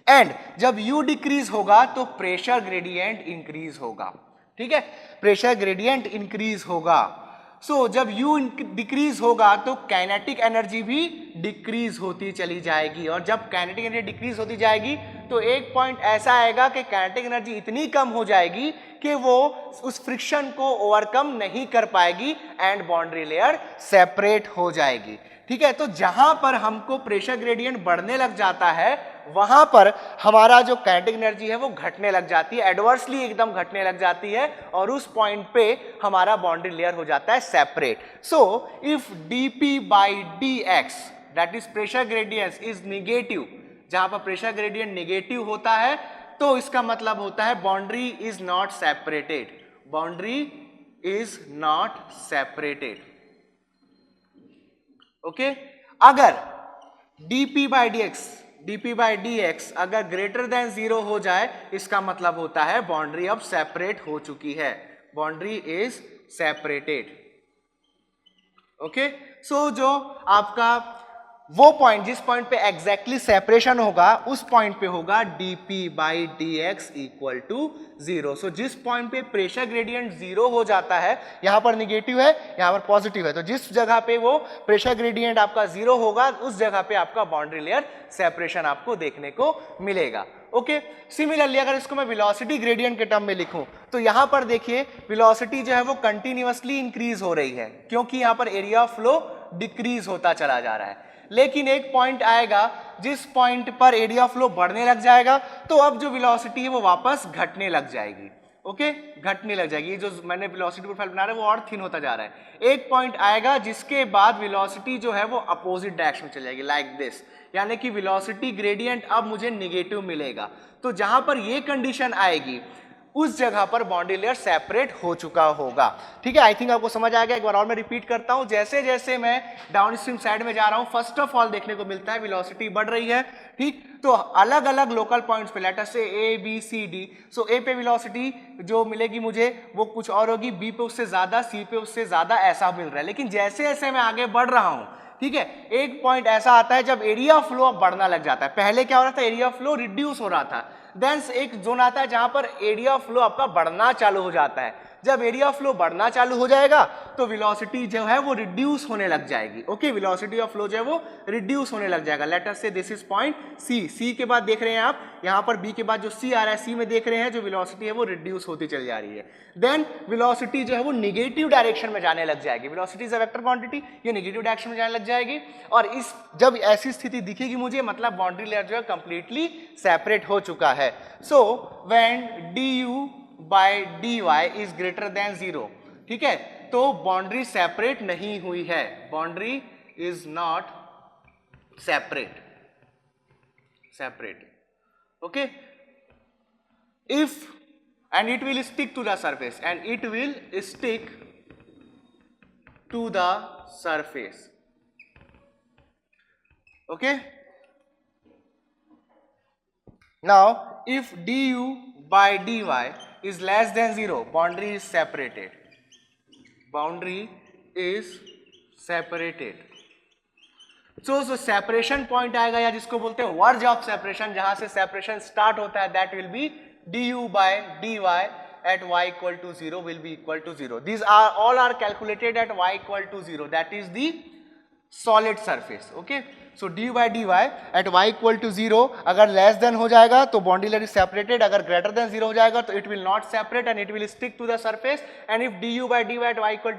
Speaker 1: and जब यू डिक्रीज होगा तो प्रेशर ग्रेडियंट इंक्रीज होगा, ठीक है, प्रेशर ग्रेडियंट इंक्रीज होगा। सो जब U डिक्रीज होगा तो काइनेटिक एनर्जी भी डिक्रीज होती चली जाएगी, और जब काइनेटिक एनर्जी डिक्रीज होती जाएगी तो एक पॉइंट ऐसा आएगा कि काइनेटिक एनर्जी इतनी कम हो जाएगी कि वो उस फ्रिक्शन को ओवरकम नहीं कर पाएगी एंड बाउंड्री लेयर सेपरेट हो जाएगी, ठीक है। तो जहां पर हमको प्रेशर ग्रेडियंट बढ़ने लग जाता है वहां पर हमारा जो काइनेटिक एनर्जी है वो घटने लग जाती है, एडवर्सली एकदम घटने लग जाती है, और उस पॉइंट पे हमारा बाउंड्री लेयर हो जाता है separate. So if dp by dx, that is pressure gradient, is negative, जहां पर प्रेशर ग्रेडियंट निगेटिव होता है तो इसका मतलब होता है boundary is not separated, boundary is not separated, okay. अगर dp बाई dx अगर ग्रेटर देन 0 हो जाए, इसका मतलब होता है बाउंड्री अब सेपरेट हो चुकी है, बाउंड्री इज सेपरेटेड, ओके। सो जो आपका वो पॉइंट, जिस पॉइंट पे एग्जैक्टली सेपरेशन होगा उस पॉइंट पे होगा dp by dx equal to 0। So जिस पॉइंट पे प्रेशर ग्रेडियंट 0 हो जाता है, यहां पर निगेटिव है, यहां पर पॉजिटिव है, तो जिस जगह पे वो प्रेशर ग्रेडियंट आपका 0 होगा उस जगह पे आपका बाउंड्री लेयर सेपरेशन आपको देखने को मिलेगा, ओके। सिमिलरली अगर इसको मैं वेलोसिटी ग्रेडियंट के टर्म में लिखूं तो यहां पर देखिए वेलोसिटी जो है वो कंटिन्यूअसली इंक्रीज हो रही है क्योंकि यहां पर एरिया ऑफ फ्लो डिक्रीज होता चला जा रहा है। लेकिन एक पॉइंट आएगा जिस पॉइंट पर एरिया ऑफ फ्लो बढ़ने लग जाएगा तो अब जो वेलोसिटी है वो वापस घटने लग जाएगी, ओके, घटने लग जाएगी। जो मैंने वेलोसिटी प्रोफाइल बना रहा है वो और थिन होता जा रहा है। एक पॉइंट आएगा जिसके बाद वेलोसिटी जो है वो अपोजिट डायरेक्शन में चली जाएगी लाइक दिस, यानी कि वेलोसिटी ग्रेडियंट अब मुझे निगेटिव मिलेगा। तो जहां पर ये कंडीशन आएगी उस जगह पर बाउंड्री लेयर सेपरेट हो चुका होगा। ठीक है, आई थिंक आपको समझ आ गया। एक बार और मैं रिपीट करता हूं, जैसे जैसे मैं डाउनस्ट्रीम साइड में जा रहा हूं, फर्स्ट ऑफ ऑल देखने को मिलता है वेलोसिटी बढ़ रही है। ठीक, तो अलग अलग लोकल पॉइंट्स पे, लेट अस से ए बी सी डी, सो ए पे वेलोसिटी जो मिलेगी मुझे वो कुछ और होगी, बी पे उससे ज्यादा, सी पे उससे ज्यादा, ऐसा मिल रहा है। लेकिन जैसे जैसे मैं आगे बढ़ रहा हूं, ठीक है, एक पॉइंट ऐसा आता है जब एरिया ऑफ फ्लो अब बढ़ना लग जाता है। पहले क्या हो रहा था, एरिया ऑफ फ्लो रिड्यूस हो रहा था, देन एक जोन आता है जहां पर एरिया ऑफ फ्लो आपका बढ़ना चालू हो जाता है। जब एरिया ऑफ फ्लो बढ़ना चालू हो जाएगा तो वेलोसिटी जो है वो रिड्यूस होने लग जाएगी। ओके, वेलोसिटी ऑफ फ्लो जो है वो रिड्यूस होने लग जाएगा। Late us say this is point सी, सी के बाद देख रहे हैं आप यहां पर बी के बाद जो सी आ रहा है, सी में देख रहे हैं जो वेलोसिटी है वो रिड्यूस होती चली जा रही है। देन वेलोसिटी जो है वो निगेटिव डायरेक्शन में जाने लग जाएगी। Velocity is a vector quantity, ये निगेटिव डायरेक्शन में जाने लग जाएगी। और इस जब ऐसी स्थिति दिखेगी मुझे, मतलब बाउंड्री लेयर जो है कंप्लीटली सेपरेट हो चुका है। So when du by dy is greater than 0, ठीक है, तो बाउंड्री सेपरेट नहीं हुई है, boundary is not separate, okay. If and it will stick to the surface, and it will stick to the surface, okay. Now if du by dy is less than 0, boundary is separated, so separation point आएगा, या जिसको बोलते हैं verge of separation, जहां से separation start होता है, that will be du by dy at y equal to 0 will be equal to 0. These are all are calculated at y equal to 0, that is the solid surface, okay. So du by dy at y equal to 0 अगर less than हो जाएगा तो boundary layer is separated, अगर greater than 0 हो जाएगा तो it will not separate and it will stick to the surface, and if du by dy at y equal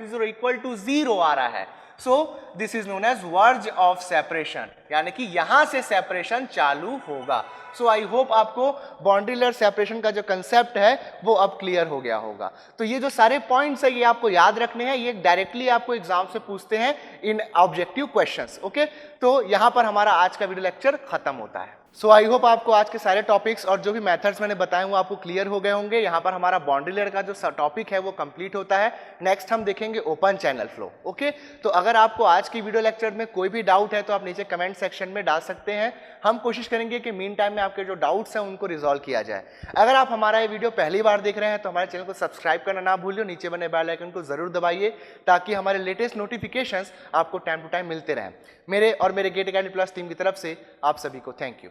Speaker 1: to 0 आ रहा है, so this is known as verge of separation, यानी कि यहां से सेपरेशन चालू होगा। सो आई होप आपको boundary layer separation का जो कंसेप्ट है वो अब क्लियर हो गया होगा। तो ये जो सारे पॉइंट्स है ये आपको याद रखने हैं, ये डायरेक्टली आपको एग्जाम से पूछते हैं इन ऑब्जेक्टिव क्वेश्चंस, ओके। तो यहां पर हमारा आज का वीडियो लेक्चर खत्म होता है। सो आई होप आपको आज के सारे टॉपिक्स और जो भी मेथड्स मैंने बताए वो आपको क्लियर हो गए होंगे। यहाँ पर हमारा बाउंड्री लेयर का जो टॉपिक है वो कंप्लीट होता है। नेक्स्ट हम देखेंगे ओपन चैनल फ्लो, ओके। तो अगर आपको आज की वीडियो लेक्चर में कोई भी डाउट है तो आप नीचे कमेंट सेक्शन में डाल सकते हैं। हम कोशिश करेंगे कि मीन टाइम में आपके जो डाउट्स हैं उनको रिजॉल्व किया जाए। अगर आप हमारा ये वीडियो पहली बार देख रहे हैं तो हमारे चैनल को सब्सक्राइब करना ना भूलिए, नीचे बने बेल आइकन को जरूर दबाइए ताकि हमारे लेटेस्ट नोटिफिकेशंस आपको टाइम टू टाइम मिलते रहें। मेरे और मेरे गेट अकेडमी प्लस टीम की तरफ से आप सभी को थैंक यू।